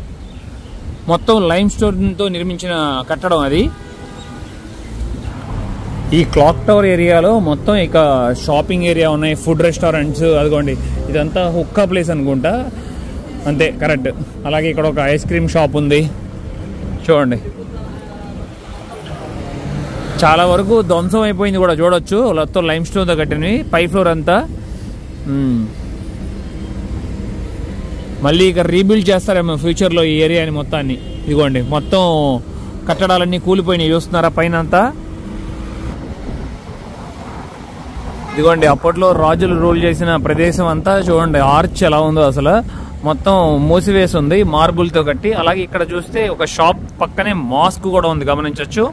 మొత్తం లైమ్ స్టోన్తో నిర్మించిన కట్టడం అది. ఈ క్లాక్ టవర్ ఏరియాలో మొత్తం ఇక షాపింగ్ ఏరియా ఉన్నాయి, ఫుడ్ రెస్టారెంట్స్. అదిగోండి ఇదంతా హుక్కా ప్లేస్ అనుకుంటా, అంతే కరెక్ట్. అలాగే ఇక్కడ ఒక ఐస్ క్రీమ్ షాప్ ఉంది చూడండి. చాలా వరకు ధ్వంసం అయిపోయింది కూడా చూడొచ్చు, మొత్తం లైమ్ స్టోన్తో కట్టినవి. పై ఫ్లోర్ అంతా మళ్ళీ ఇక రీబిల్డ్ చేస్తారేమో ఫ్యూచర్లో ఈ ఏరియాని మొత్తాన్ని. ఇదిగోండి మొత్తం కట్టడాలన్నీ కూలిపోయినాయి చూస్తున్నారా పైన అంతా. ఇదిగోండి అప్పట్లో రాజులు రూల్ చేసిన ప్రదేశం అంతా చూడండి, ఆర్చ్ ఎలా ఉందో అసలు. మొత్తం మూసివేసి ఉంది మార్బుల్తో కట్టి. అలాగే ఇక్కడ చూస్తే ఒక షాప్ పక్కనే మాస్క్ కూడా ఉంది, గమనించవచ్చు.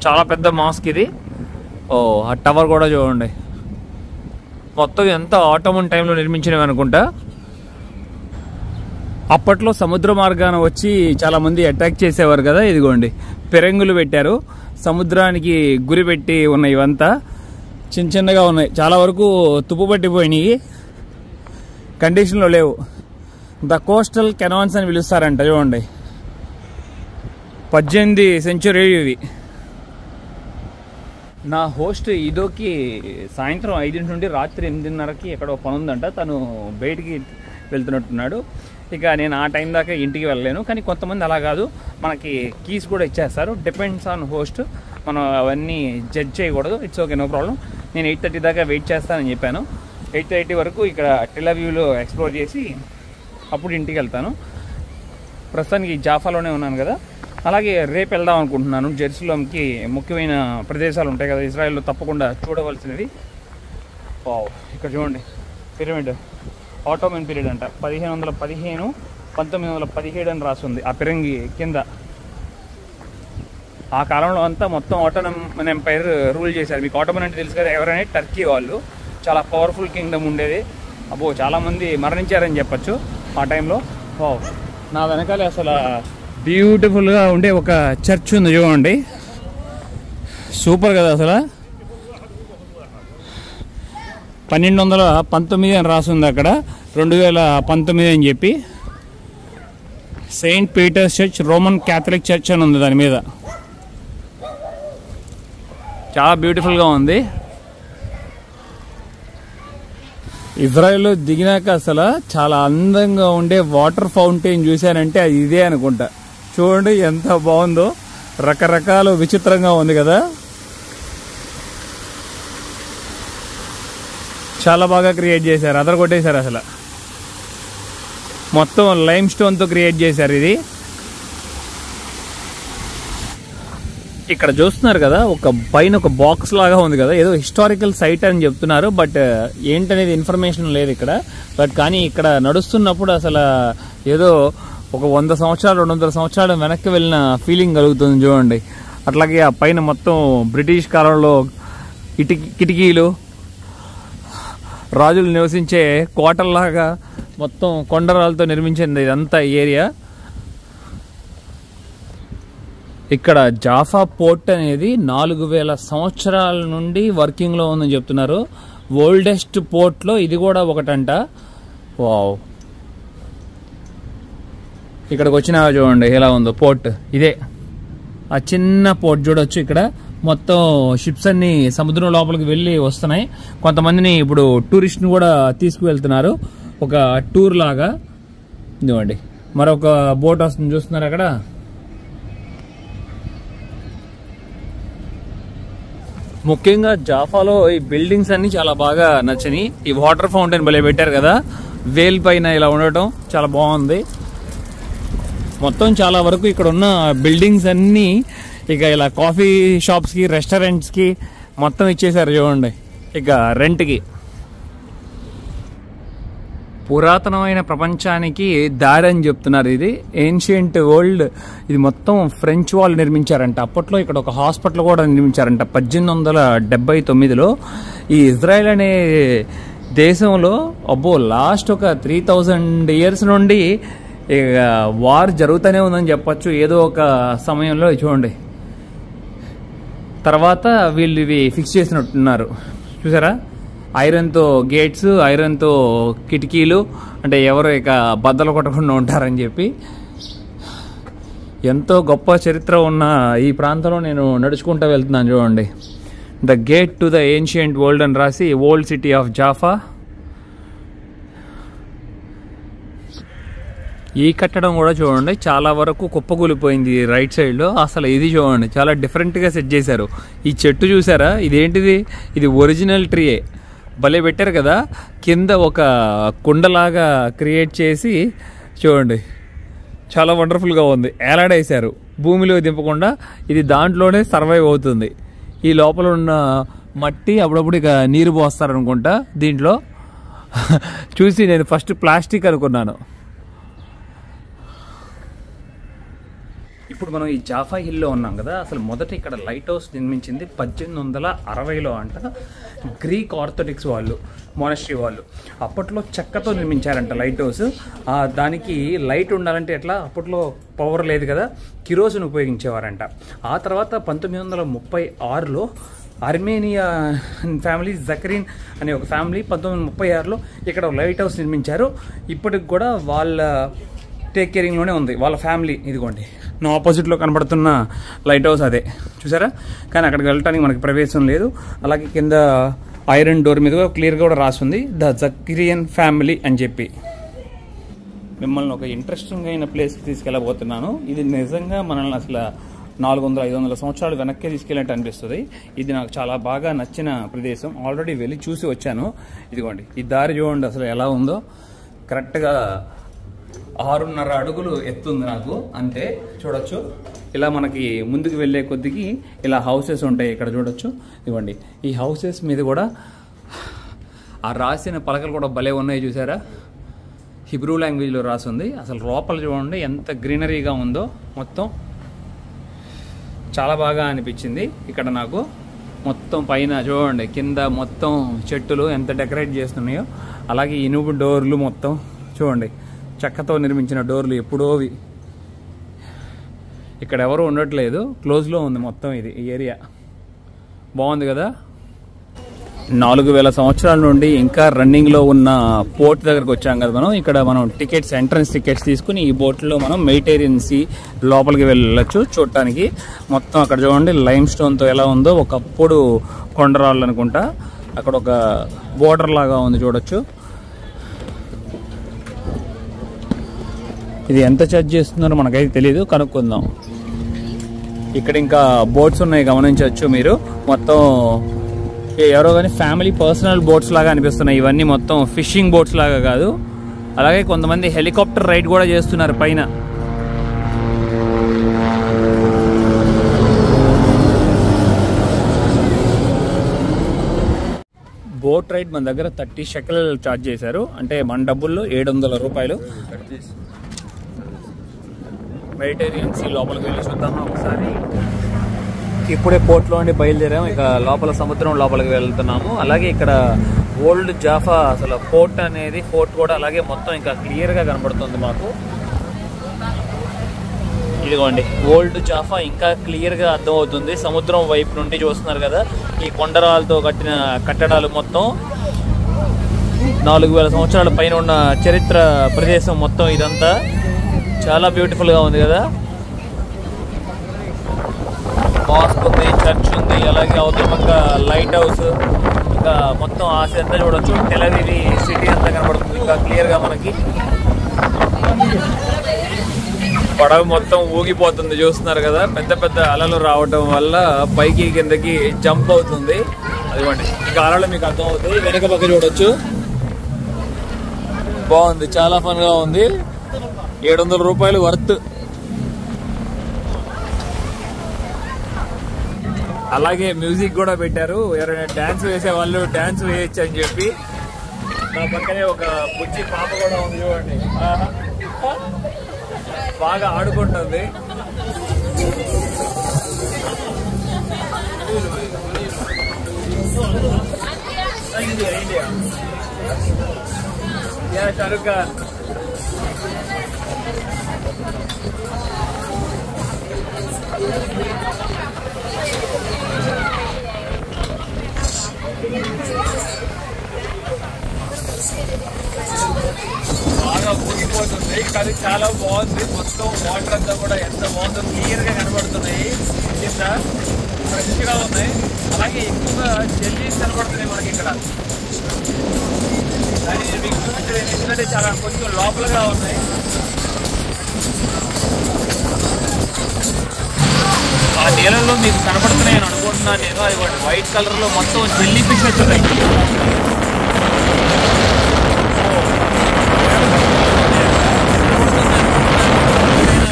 చాలా పెద్ద మాస్క్ ఇది. ఓ ఆ టవర్ కూడా చూడండి, మొత్తం ఎంత ఆటోమన్ టైంలో నిర్మించినవి అనుకుంటా. అప్పట్లో సముద్ర మార్గాన వచ్చి చాలామంది అటాక్ చేసేవారు కదా. ఇదిగోండి పెరంగులు పెట్టారు, సముద్రానికి గురి పెట్టి ఉన్నాయి. ఇవంతా చిన్న చిన్నగా ఉన్నాయి, చాలా వరకు తుప్పు పట్టిపోయినాయి, కండిషన్లో లేవు. ద కోస్టల్ కెనాన్స్ అని పిలుస్తారంట. చూడండి 18వ సెంచరీ ఇవి. నా హోస్ట్ ఇదోకి సాయంత్రం 5 నుండి రాత్రి 8:30కి ఎక్కడో పని ఉందంట, తను బయటికి వెళ్తున్నట్టున్నాడు. ఇక నేను ఆ టైం దాకా ఇంటికి వెళ్ళలేను. కానీ కొంతమంది అలా కాదు, మనకి కీస్ కూడా ఇచ్చేస్తారు. డిపెండ్స్ ఆన్ హోస్ట్, మనం అవన్నీ జడ్జ్ చేయకూడదు. It's okay, no problem. నేను 8:30 దాకా వెయిట్ చేస్తానని చెప్పాను. 8:30 వరకు ఇక్కడ టెల్ అవీవ్లో ఎక్స్ప్లోర్ చేసి అప్పుడు ఇంటికి వెళ్తాను. ప్రస్తుతానికి జాఫాలోనే ఉన్నాను కదా. అలాగే రేపు వెళ్దాం అనుకుంటున్నాను జెరూసలంకి. ముఖ్యమైన ప్రదేశాలు ఉంటాయి కదా ఇజ్రాయెల్లో తప్పకుండా చూడవలసినవి. ఇక్కడ చూడండి పిరమిడ్, ఆటోమన్ పీరియడ్ అంట. 1515, 1917 అని రాస్తుంది ఆ పిరంగి కింద. ఆ కాలంలో అంతా మొత్తం ఆటోమన్ ఎంపైర్ రూల్ చేశారు. మీకు ఆటోమన్ అంటే తెలుసు కదా, ఎవరైనా టర్కీ వాళ్ళు. చాలా పవర్ఫుల్ కింగ్డమ్ ఉండేది. అబ్బో చాలామంది మరణించారని చెప్పచ్చు ఆ టైంలో. నా వెనకాలే అసలు బ్యూటిఫుల్గా ఉండే ఒక చర్చ్ ఉంది చూడండి, సూపర్ కదా అసలు. 1219 అని రాస్తుంది అక్కడ, 2019 అని చెప్పి. Saint Peter's church, Roman Catholic church అని ఉంది దాని మీద. చాలా బ్యూటిఫుల్గా ఉంది. ఇజ్రాయెల్లో దిగినాక అసలు చాలా అందంగా ఉండే వాటర్ ఫౌంటైన్ చూశానంటే అది ఇదే అనుకుంటా. చూడండి ఎంత బాగుందో, రకరకాల విచిత్రంగా ఉంది కదా. చాలా బాగా క్రియేట్ చేశారు, అదరగొట్టేశారు అసలు. మొత్తం లైమ్ స్టోన్తో క్రియేట్ చేశారు ఇది. ఇక్కడ చూస్తున్నారు కదా, ఒక పైన ఒక బాక్స్ లాగా ఉంది కదా, ఏదో హిస్టారికల్ సైట్ అని చెప్తున్నారు. బట్ ఏంటనేది ఇన్ఫర్మేషన్ లేదు ఇక్కడ. బట్ కానీ ఇక్కడ నడుస్తున్నప్పుడు అసలు ఏదో ఒక 100 సంవత్సరాలు 200 సంవత్సరాలు వెనక్కి వెళ్ళిన ఫీలింగ్ కలుగుతుంది చూడండి. అట్లాగే ఆ పైన మొత్తం బ్రిటిష్ కాలంలో కిటికీలు, రాజులు నివసించే కోటల్లాగా మొత్తం కొండరాలతో నిర్మించింది ఇదంతా ఏరియా. ఇక్కడ జాఫా పోర్ట్ అనేది 4000 సంవత్సరాల నుండి వర్కింగ్లో ఉందని చెప్తున్నారు. ఓల్డెస్ట్ పోర్ట్లో ఇది కూడా ఒకటంట. వావ్, ఇక్కడికి వచ్చినా చూడండి ఎలా ఉందో పోర్ట్. ఇదే ఆ చిన్న పోర్ట్ చూడొచ్చు. ఇక్కడ మొత్తం షిప్స్ అన్ని సముద్రం లోపలికి వెళ్ళి వస్తున్నాయి. కొంతమందిని ఇప్పుడు టూరిస్ట్ని కూడా తీసుకువెళ్తున్నారు ఒక టూర్ లాగా. ఇదిగోండి మరొక బోట్ వస్తుంది చూస్తున్నారు అక్కడ. ముఖ్యంగా జాఫాలో ఈ బిల్డింగ్స్ అన్ని చాలా బాగా నచ్చినాయి. ఈ వాటర్ ఫౌంటైన్ భలే పెట్టారు కదా, వేల్ పైన ఇలా ఉండటం చాలా బాగుంది. మొత్తం చాలా వరకు ఇక్కడ ఉన్న బిల్డింగ్స్ అన్నీ ఇక ఇలా కాఫీ షాప్స్కి, రెస్టారెంట్స్కి మొత్తం ఇచ్చేసారు చూడండి ఇక రెంట్కి. పురాతనమైన ప్రపంచానికి దారి అని చెప్తున్నారు. ఇది ఏన్షియంట్ వరల్డ్. ఇది మొత్తం ఫ్రెంచ్ వాళ్ళు నిర్మించారంట. అప్పట్లో ఇక్కడ ఒక హాస్పిటల్ కూడా నిర్మించారంట 1879లో. ఈ ఇజ్రాయెల్ అనే దేశంలో అబ్బో లాస్ట్ ఒక 3000 years నుండి ఇక వార్ జరుగుతూనే ఉందని చెప్పచ్చు ఏదో ఒక సమయంలో. చూడండి తర్వాత వీళ్ళు ఇవి ఫిక్స్ చేసినట్టున్నారు చూసారా, ఐరన్తో గేట్స్, ఐరన్తో కిటికీలు, అంటే ఎవరు ఇక బద్దలు కొట్టకుండా ఉంటారని చెప్పి. ఎంతో గొప్ప చరిత్ర ఉన్న ఈ ప్రాంతంలో నేను నడుచుకుంటూ వెళ్తున్నాను చూడండి. The gate to the ancient world అని రాసి ఓల్డ్ సిటీ ఆఫ్ జాఫా. ఈ కట్టడం కూడా చూడండి చాలా వరకు కుప్పకూలిపోయింది రైట్ సైడ్లో. అసలు ఇది చూడండి చాలా డిఫరెంట్గా సెట్ చేశారు. ఈ చెట్టు చూసారా, ఇదేంటిది, ఇది ఒరిజినల్ ట్రీయే. భలే పెట్టారు కదా, కింద ఒక కుండలాగా క్రియేట్ చేసి చూడండి చాలా వండర్ఫుల్గా ఉంది. ఏలాడేశారు, భూమిలో దింపకుండా ఇది దాంట్లోనే సర్వైవ్ అవుతుంది. ఈ లోపల ఉన్న మట్టి అప్పుడప్పుడు ఇక నీరు పోస్తారనుకుంటా దీంట్లో. చూసి నేను ఫస్ట్ ప్లాస్టిక్ అనుకున్నాను. ఇప్పుడు మనం ఈ జాఫా హిల్లో ఉన్నాం కదా. అసలు మొదట ఇక్కడ లైట్ హౌస్ నిర్మించింది 1860లో అంట. గ్రీక్ ఆర్థోడాక్స్ వాళ్ళు, మోనస్ట్రీ వాళ్ళు అప్పట్లో చెక్కతో నిర్మించారంట లైట్ హౌస్. దానికి లైట్ ఉండాలంటే ఎట్లా, అప్పట్లో పవర్ లేదు కదా, కిరోసిన్ ఉపయోగించేవారంట. ఆ తర్వాత 1936లో ఆర్మేనియా ఫ్యామిలీ, జకరీన్ అనే ఒక ఫ్యామిలీ 1936లో ఇక్కడ లైట్ హౌస్ నిర్మించారు. ఇప్పటికి కూడా వాళ్ళ టేక్ కేరింగ్లోనే ఉంది వాళ్ళ ఫ్యామిలీ. ఇదిగోండి నా ఆపోజిట్లో కనబడుతున్న లైట్ హౌస్ అదే, చూసారా. కానీ అక్కడికి వెళ్ళటానికి మనకి ప్రవేశం లేదు. అలాగే కింద ఐరన్ డోర్ మీద క్లియర్గా కూడా రాస్తుంది ద జకరియన్ ఫ్యామిలీ అని చెప్పి. మిమ్మల్ని ఒక ఇంట్రెస్టింగ్ అయిన ప్లేస్కి తీసుకెళ్ళబోతున్నాను. ఇది నిజంగా మనల్ని అసలు 400-500 సంవత్సరాలు వెనక్కి తీసుకెళ్ళినట్టు అనిపిస్తుంది. ఇది నాకు చాలా బాగా నచ్చిన ప్రదేశం. ఆల్రెడీ వెళ్ళి చూసి వచ్చాను. ఇదిగోండి ఈ దారి చూడండి అసలు ఎలా ఉందో. కరెక్ట్గా 6.5 అడుగులు ఎత్తుంది నాకు అంతే. చూడొచ్చు ఇలా మనకి ముందుకు వెళ్ళే కొద్దికి ఇలా హౌసెస్ ఉంటాయి. ఇక్కడ చూడొచ్చు ఇవ్వండి. ఈ హౌసెస్ మీద కూడా ఆ రాసిన పలకలు కూడా భలే ఉన్నాయి చూసారా. హిబ్రూ లాంగ్వేజ్లో రాసింది. అసలు లోపల చూడండి ఎంత గ్రీనరీగా ఉందో. మొత్తం చాలా బాగా అనిపించింది ఇక్కడ నాకు. మొత్తం పైన చూడండి, కింద మొత్తం చెట్టులు ఎంత డెకరేట్ చేస్తున్నాయో. అలాగే ఇనుపు డోర్లు మొత్తం చూడండి, చెక్కతో నిర్మించిన డోర్లు ఎప్పుడోవి. ఇక్కడ ఎవరు ఉండట్లేదు, క్లోజ్లో ఉంది మొత్తం ఇది ఈ ఏరియా. బాగుంది కదా. 4000 సంవత్సరాల నుండి ఇంకా రన్నింగ్లో ఉన్న పోర్ట్ దగ్గరకు వచ్చాం కదా మనం. ఇక్కడ మనం టికెట్స్, ఎంట్రన్స్ టికెట్స్ తీసుకుని ఈ బోట్లో మనం మెడిటరేనియన్ సీ లోపలికి వెళ్ళొచ్చు చూడటానికి. మొత్తం అక్కడ చూడండి లైమ్ స్టోన్తో ఎలా ఉందో. ఒకప్పుడు కొండరాళ్ళు అనుకుంటా. అక్కడ ఒక బోర్డర్ లాగా ఉంది చూడొచ్చు. ఇది ఎంత ఛార్జ్ చేస్తున్నారో మనకైతే తెలియదు, కనుక్కుందాం. ఇక్కడ ఇంకా బోట్స్ ఉన్నాయి గమనించవచ్చు మీరు. మొత్తం ఎవరో కానీ ఫ్యామిలీ పర్సనల్ బోట్స్ లాగా అనిపిస్తున్నాయి ఇవన్నీ. మొత్తం ఫిషింగ్ బోట్స్ లాగా కాదు. అలాగే కొంతమంది హెలికాప్టర్ రైడ్ కూడా చేస్తున్నారు పైన. బోట్ రైడ్ మన దగ్గర 30 షెకెల్ ఛార్జ్ చేశారు. అంటే మన డబ్బుల్లో 700 రూపాయలు. మెడిటరేనియన్ సీ లోపలికి వెళ్ళి చూద్దామా ఒకసారి. ఇప్పుడే పోర్ట్లో నుండి బయలుదేరాము. ఇక లోపల సముద్రం లోపలికి వెళ్తున్నాము. అలాగే ఇక్కడ ఓల్డ్ జాఫా అసలు పోర్ట్ అనేది, పోర్ట్ కూడా అలాగే మొత్తం ఇంకా క్లియర్గా కనబడుతుంది మాకు. ఇదిగోండి ఓల్డ్ జాఫా ఇంకా క్లియర్గా అర్థమవుతుంది. సముద్రం వైపు నుండి చూస్తున్నారు కదా, ఈ కొండరాలతో కట్టిన కట్టడాలు మొత్తం 4000 సంవత్సరాల పైన ఉన్న చరిత్ర ప్రదేశం మొత్తం ఇదంతా. చాలా బ్యూటిఫుల్గా ఉంది కదా. మాస్క్ ఉంది, చర్చ్ ఉంది, అలాగే అవతల పక్క లైట్ హౌస్, ఇంకా మొత్తం ఆ అంతా చూడొచ్చు. టెల్ అవీవ్ సిటీ అంతా కనబడుతుంది ఇంకా క్లియర్గా మనకి. పడవ మొత్తం ఊగిపోతుంది చూస్తున్నారు కదా. పెద్ద పెద్ద అలలు రావటం వల్ల పైకి కిందకి జంప్ అవుతుంది. అదిగోండి ఇక అలలు మీకు అర్థం అవుతాయి. వెనక పక్క చూడొచ్చు. బాగుంది, చాలా ఫన్ గా ఉంది. 700 రూపాయలు వర్త్. అలాగే మ్యూజిక్ కూడా పెట్టారు. ఎవరైనా డాన్స్ వేసే వాళ్ళు డాన్స్ వేయచ్చు అని చెప్పి. నా పక్కనే ఒక బుజ్జి పాప కూడా ఉంది చూడండి, బాగా ఆడుకుంటుంది. షారుఖ్ ఖాన్. బాగా ఊగిపోతుంది కానీ చాలా బాగుంది. మొత్తం వాటర్ అంతా కూడా ఎంత బాగుందో, క్లియర్ గా కనబడుతున్నాయి. కింద ఫ్రెష్ గా ఉన్నాయి. అలాగే ఎక్కువగా జెల్లీస్ కనబడుతున్నాయి మనకి ఇక్కడ. కానీ మీకు చూపించలేదు ఎందుకంటే చాలా కొంచెం లోపలగా ఉన్నాయి. ఆ నీళ్ళలో మీకు కనబడుతున్నాయని అనుకుంటున్నాను నేను. అది వైట్ కలర్ లో మొత్తం జెల్లీ ఫిష్ వచ్చున్నాయి.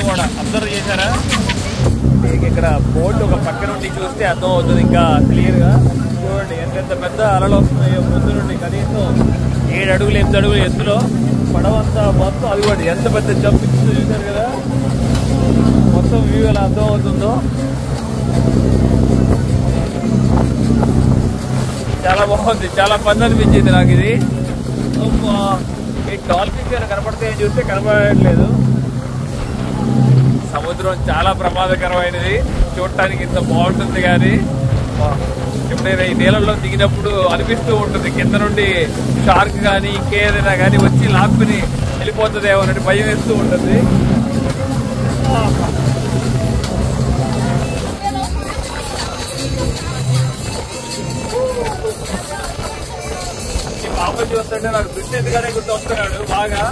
కూడా అబ్జర్వ్ చేశారా? మీకు ఇక్కడ బోట్ ఒక పక్క నుండి చూస్తే అర్థం అవుతుంది ఇంకా క్లియర్ గా. చూడండి ఎంత పెద్ద అలలు వస్తున్నాయో ముందు నుండి. కనీసం 7 అడుగులు 8 అడుగులు ఎత్తులో పడవంతా మొత్తం. అది కూడా ఎంత పెద్ద జంప్ చూశారు కదా. మొత్తం మొత్తం వ్యూ ఎలా అర్థం అవుతుందో. చాలా బాగుంది, చాలా ఫన్ అనిపించింది నాకు ఇది. ఈ డాల్ఫిన్స్ కనపడతాయని చూస్తే కనపడట్లేదు. సముద్రం చాలా ప్రమాదకరమైనది, చూడటానికి ఇంత బాగుంటుంది కానీ ఎప్పుడైనా ఈ నీళ్ళల్లో దిగినప్పుడు అనిపిస్తూ ఉంటుంది కింద నుండి షార్క్ కానీ ఇంకేదైనా కానీ వచ్చి లాక్కుని వెళ్ళిపోతుందేమో అని భయం వేస్తూ ఉంటుంది. ఈ పాప చూస్తుంటే నాకు దుష్యంత్ గానే గుర్తు వస్తున్నాడు బాగా.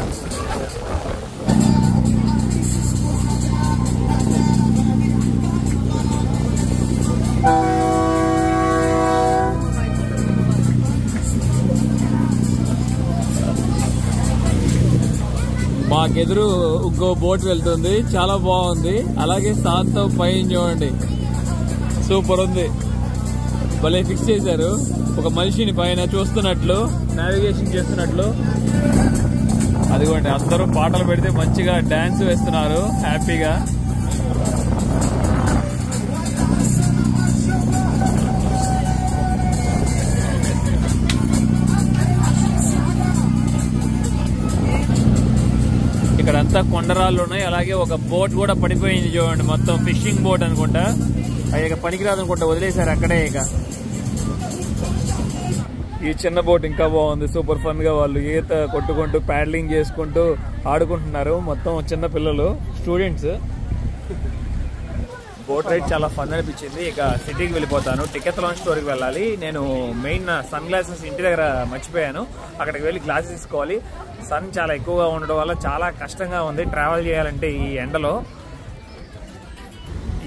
మాకెదురు ఇంకో బోట్ వెళ్తుంది, చాలా బాగుంది. అలాగే సాంతో పైన చూడండి, సూపర్ ఉంది. భలే ఫిక్స్ చేశారు, ఒక మనిషిని పైన చూస్తున్నట్లు, నావిగేషన్ చేస్తున్నట్లు. అదిగోండి అందరూ పాటలు పెడితే మంచిగా డాన్స్ వేస్తున్నారు హ్యాపీగా. ఇక్కడంతా కొండరాళ్ళు ఉన్నాయి. అలాగే ఒక బోట్ కూడా పడిపోయింది చూడండి, మొత్తం ఫిషింగ్ బోట్ అనుకుంటా. ఇక పనికిరాదు అనుకుంటా, వదిలేశారు అక్కడే. ఇక ఈ చిన్న బోట్ ఇంకా బాగుంది, సూపర్ ఫన్ గా వాళ్ళు ఈత కొట్టుకుంటూ ప్యాడ్లింగ్ చేసుకుంటూ ఆడుకుంటున్నారు. మొత్తం చిన్న పిల్లలు, స్టూడెంట్స్. బోట్ రైడ్ చాలా ఫన్ అనిపించింది. ఇక సిటీకి వెళ్ళిపోతాను, టికెట్లాన్ స్టోర్కి వెళ్ళాలి. నేను మెయిన్ సన్ గ్లాసెస్ ఇంటి దగ్గర మర్చిపోయాను, అక్కడికి వెళ్ళి గ్లాసెస్ తీసుకోవాలి. సన్ చాలా ఎక్కువగా ఉండడం వల్ల చాలా కష్టంగా ఉంది ట్రావెల్ చేయాలంటే ఈ ఎండలో.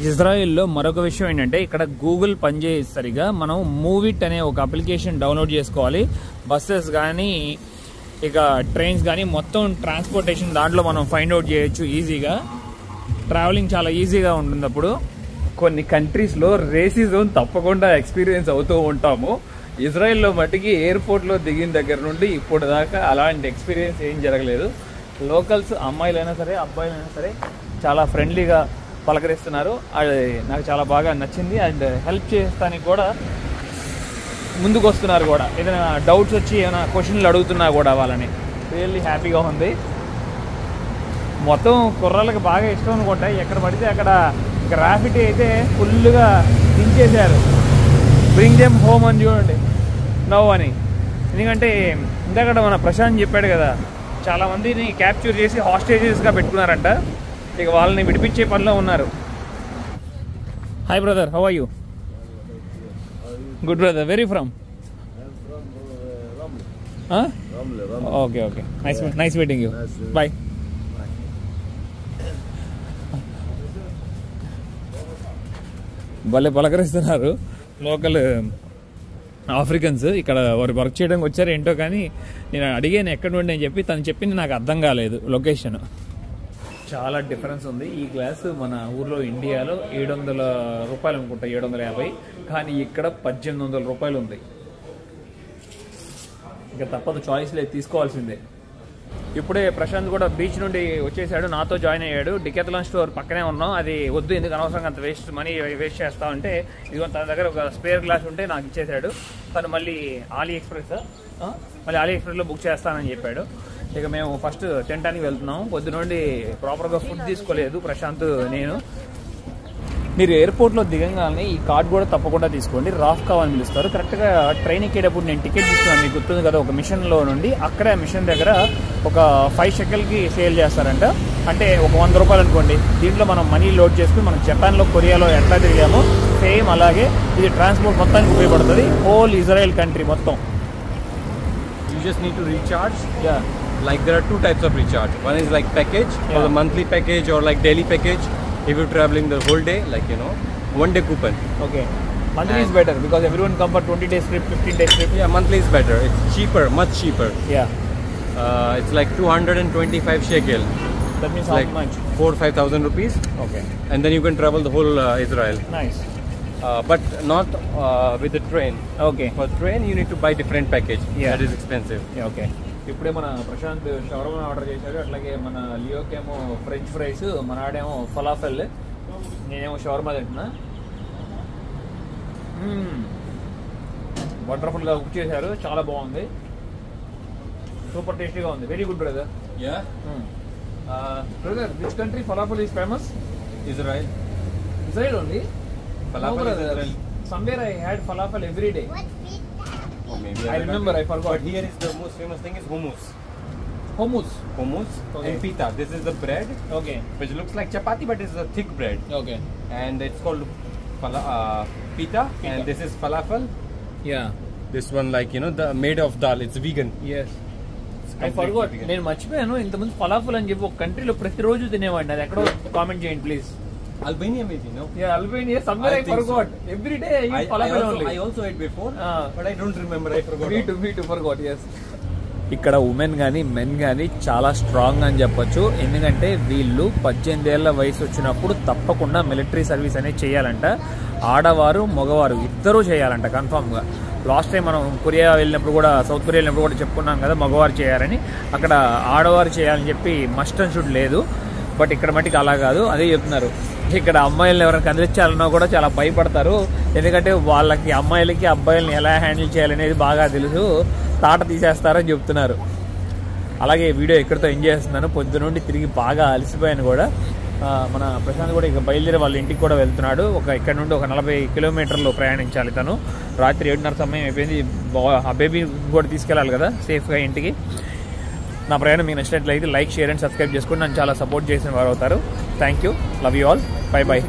ఇజ్రాయెల్లో మరొక విషయం ఏంటంటే ఇక్కడ గూగుల్ పనిచేయదు సరిగా. మనం మూవిట్ అనే ఒక అప్లికేషన్ డౌన్లోడ్ చేసుకోవాలి. బస్సెస్ కానీ ఇక ట్రైన్స్ కానీ మొత్తం ట్రాన్స్పోర్టేషన్ దాంట్లో మనం ఫైండ్ అవుట్ చేయొచ్చు ఈజీగా. ట్రావెలింగ్ చాలా ఈజీగా ఉంటుంది. అప్పుడు కొన్ని కంట్రీస్లో రేసిజం తప్పకుండా ఎక్స్పీరియన్స్ అవుతూ ఉంటాము. ఇజ్రాయెల్లో మట్టికి ఎయిర్పోర్ట్లో దిగిన దగ్గర నుండి ఇప్పుడు దాకా అలాంటి ఎక్స్పీరియన్స్ ఏం జరగలేదు. లోకల్స్ అమ్మాయిలైనా సరే అబ్బాయిలైనా సరే చాలా ఫ్రెండ్లీగా పలకరిస్తున్నారు. అది నాకు చాలా బాగా నచ్చింది. అండ్ హెల్ప్ చేస్తానికి కూడా ముందుకు వస్తున్నారు కూడా. ఏదైనా డౌట్స్ వచ్చి ఏమైనా క్వశ్చన్లు అడుగుతున్నా కూడా వాళ్ళని. రియల్లీ హ్యాపీగా ఉంది. మొత్తం కుర్రాళ్ళకి బాగా ఇష్టం అనుకుంటా. ఎక్కడ పడితే అక్కడ గ్రాఫిటీ అయితే ఫుల్గా దించేశారు. బ్రింగ్ దెమ్ హోమ్ అని చూడండి, నవ్ అని. ఎందుకంటే ఇందాక మన ప్రశాంత్ చెప్పాడు కదా, చాలామందిని క్యాప్చర్ చేసి హాస్టేజెస్గా పెట్టుకున్నారంట. ఇక వాళ్ళని విడిపించే పనిలో ఉన్నారు. Hi brother, how are you? Good brother, very from? Okay okay, nice meeting you, bye. భలే పలకరిస్తున్నారు లోకల్ ఆఫ్రికన్స్. ఇక్కడ వారు వర్క్ చేయడానికి వచ్చారు ఏంటో, కానీ నేను అడిగాను ఎక్కడ నుండి అని చెప్పి, తను చెప్పింది నాకు అర్థం కాలేదు లొకేషన్. చాలా డిఫరెన్స్ ఉంది. ఈ గ్లాస్ మన ఊర్లో ఇండియాలో 700 రూపాయలు అనుకుంటా, 750, కానీ ఇక్కడ 1800 రూపాయలు ఉంది. ఇంకా తప్పదు, చాయిస్ లేదు, తీసుకోవాల్సిందే. ఇప్పుడే ప్రశాంత్ కూడా బీచ్ నుండి వచ్చేసాడు, నాతో జాయిన్ అయ్యాడు. డికెథలాన్ స్టోర్ పక్కనే ఉన్నాం. అది వద్దు, ఎందుకు అనవసరంగా అంత మనీ వేస్ట్ చేస్తా ఉంటే, ఇదిగో తన దగ్గర ఒక స్పేర్ గ్లాస్ ఉంటే నాకు ఇచ్చేసాడు. తను మళ్ళీ ఆలీ ఎక్స్ప్రెస్లో బుక్ చేస్తానని చెప్పాడు. ఇక మేము ఫస్ట్ తినడానికి వెళ్తున్నాం. పొద్దు నుండి ప్రాపర్గా ఫుడ్ తీసుకోలేదు ప్రశాంత్, నేను. మీరు ఎయిర్పోర్ట్లో దిగంగానే ఈ కార్డ్ కూడా తప్పకుండా తీసుకోండి. రాఫ్ కావాలని పిలుస్తారు. కరెక్ట్గా ట్రైన్ ఎక్కేటప్పుడు నేను టికెట్ తీసుకున్నాను, మీకు గుర్తుంది కదా, ఒక మిషన్లో నుండి. అక్కడే మిషన్ దగ్గర ఒక 5 షెకెల్కి సేల్ చేస్తారంట. అంటే ఒక 100 రూపాయలు అనుకోండి. దీంట్లో మనం మనీ లోడ్ చేసుకుని మనం జపాన్లో, కొరియాలో ఎట్లా తిరిగామో సేమ్ అలాగే ఇది ట్రాన్స్పోర్ట్ మొత్తానికి ఉపయోగపడుతుంది. హోల్ ఇజ్రాయెల్ కంట్రీ మొత్తం. You just need to recharge. Yeah. Like there are 2 types of recharge. One is like package, or the monthly package, or like daily package. If you're traveling the whole day, like 1 day coupon. Okay. Monthly is better because everyone come for 20 days trip, 15 days trip. Yeah, monthly is better. It's cheaper, much cheaper. Yeah. It's like 225 shekel. That means like how much? 4,000-5,000 rupees. Okay. And then you can travel the whole Israel. Nice. But not with the train. Okay. For train, you need to buy different package. Yeah. That is expensive. Yeah, okay. ఇప్పుడే మన Prashanth shawarma order చేశాడు. అట్లాగే మన లియోకేమో French fries, మన ఆడేమో falafel. నేనేమో shawarma తింటున్నా. వండర్ఫుల్గా cook చేశారు, చాలా బాగుంది, సూపర్ టేస్టీగా ఉంది. Very good brother. Yeah. Brother, which country falafel is famous? Israel. Israel only? Falafel No, is brother. Israel. Somewhere I had falafel every day. Or maybe I remember, I forgot. But here is the most famous thing is hummus. Hummus. Hummus Okay. and pita. This is the bread Okay. which looks like chapati but is a thick bread. Okay. And it's called pita. And this is falafel. Yeah. This one like the made of dal. It's vegan. Yes. I completely forgot. vegan. నేను మర్చిపోయాను, ఇంతకుముందు falafel అని చెప్పి ఒక కంట్రీలో ప్రతిరోజు తినేవాడిని. అది ఎక్కడో కామెంట్ చేయండి please. Albania maybe, no? Yeah, Albania. Somewhere I I think forgot. Every day I eat falafel only. I also ate before, Ah. but I don't remember. I forgot. Me too forgot. Yes. ఇక్కడ women కానీ men కానీ చాలా strong అని చెప్పొచ్చు. ఎందుకంటే వీళ్ళు 18 ఏళ్ల వయసు వచ్చినప్పుడు తప్పకుండా మిలిటరీ సర్వీస్ అనేది చేయాలంట. ఆడవారు మగవారు ఇద్దరూ చేయాలంట కన్ఫామ్గా. లాస్ట్ టైం మనం కొరియా వెళ్ళినప్పుడు కూడా, సౌత్ కొరియా వెళ్ళినప్పుడు కూడా చెప్పుకున్నాం కదా మగవారు చేయాలని. అక్కడ ఆడవారు చేయాలని చెప్పి మస్ట్ అండ్ షుడ్ లేదు. బట్ ఇక్కడ మట్టికి అలా కాదు, అదే చెప్తున్నారు. ఇక్కడ అమ్మాయిలను ఎవరైనా కదిలించాలన్నా కూడా చాలా భయపడతారు. ఎందుకంటే వాళ్ళకి అమ్మాయిలకి అబ్బాయిలను ఎలా హ్యాండిల్ చేయాలనేది బాగా తెలుసు, తాట తీసేస్తారని చెప్తున్నారు. అలాగే వీడియో ఎక్కడితో ఎంజాయ్ చేస్తున్నాను. పొద్దు నుండి తిరిగి బాగా అలసిపోయాను కూడా. మన ప్రశాంత్ కూడా ఇక బయలుదేరి వాళ్ళ ఇంటికి కూడా వెళ్తున్నాడు. ఇక్కడ నుండి ఒక 40 కిలోమీటర్లు ప్రయాణించాలి తను. రాత్రి 7:30 సమయం అయిపోయింది. ఆ బేబీ కూడా తీసుకెళ్ళాలి కదా సేఫ్గా ఇంటికి. నా ప్రయాణం మీకు నచ్చినట్లయితే లైక్, షేర్ అండ్ సబ్స్క్రైబ్ చేసుకుని నన్ను చాలా సపోర్ట్ చేసిన వారు అవుతారు. Thank you, love you all, by by.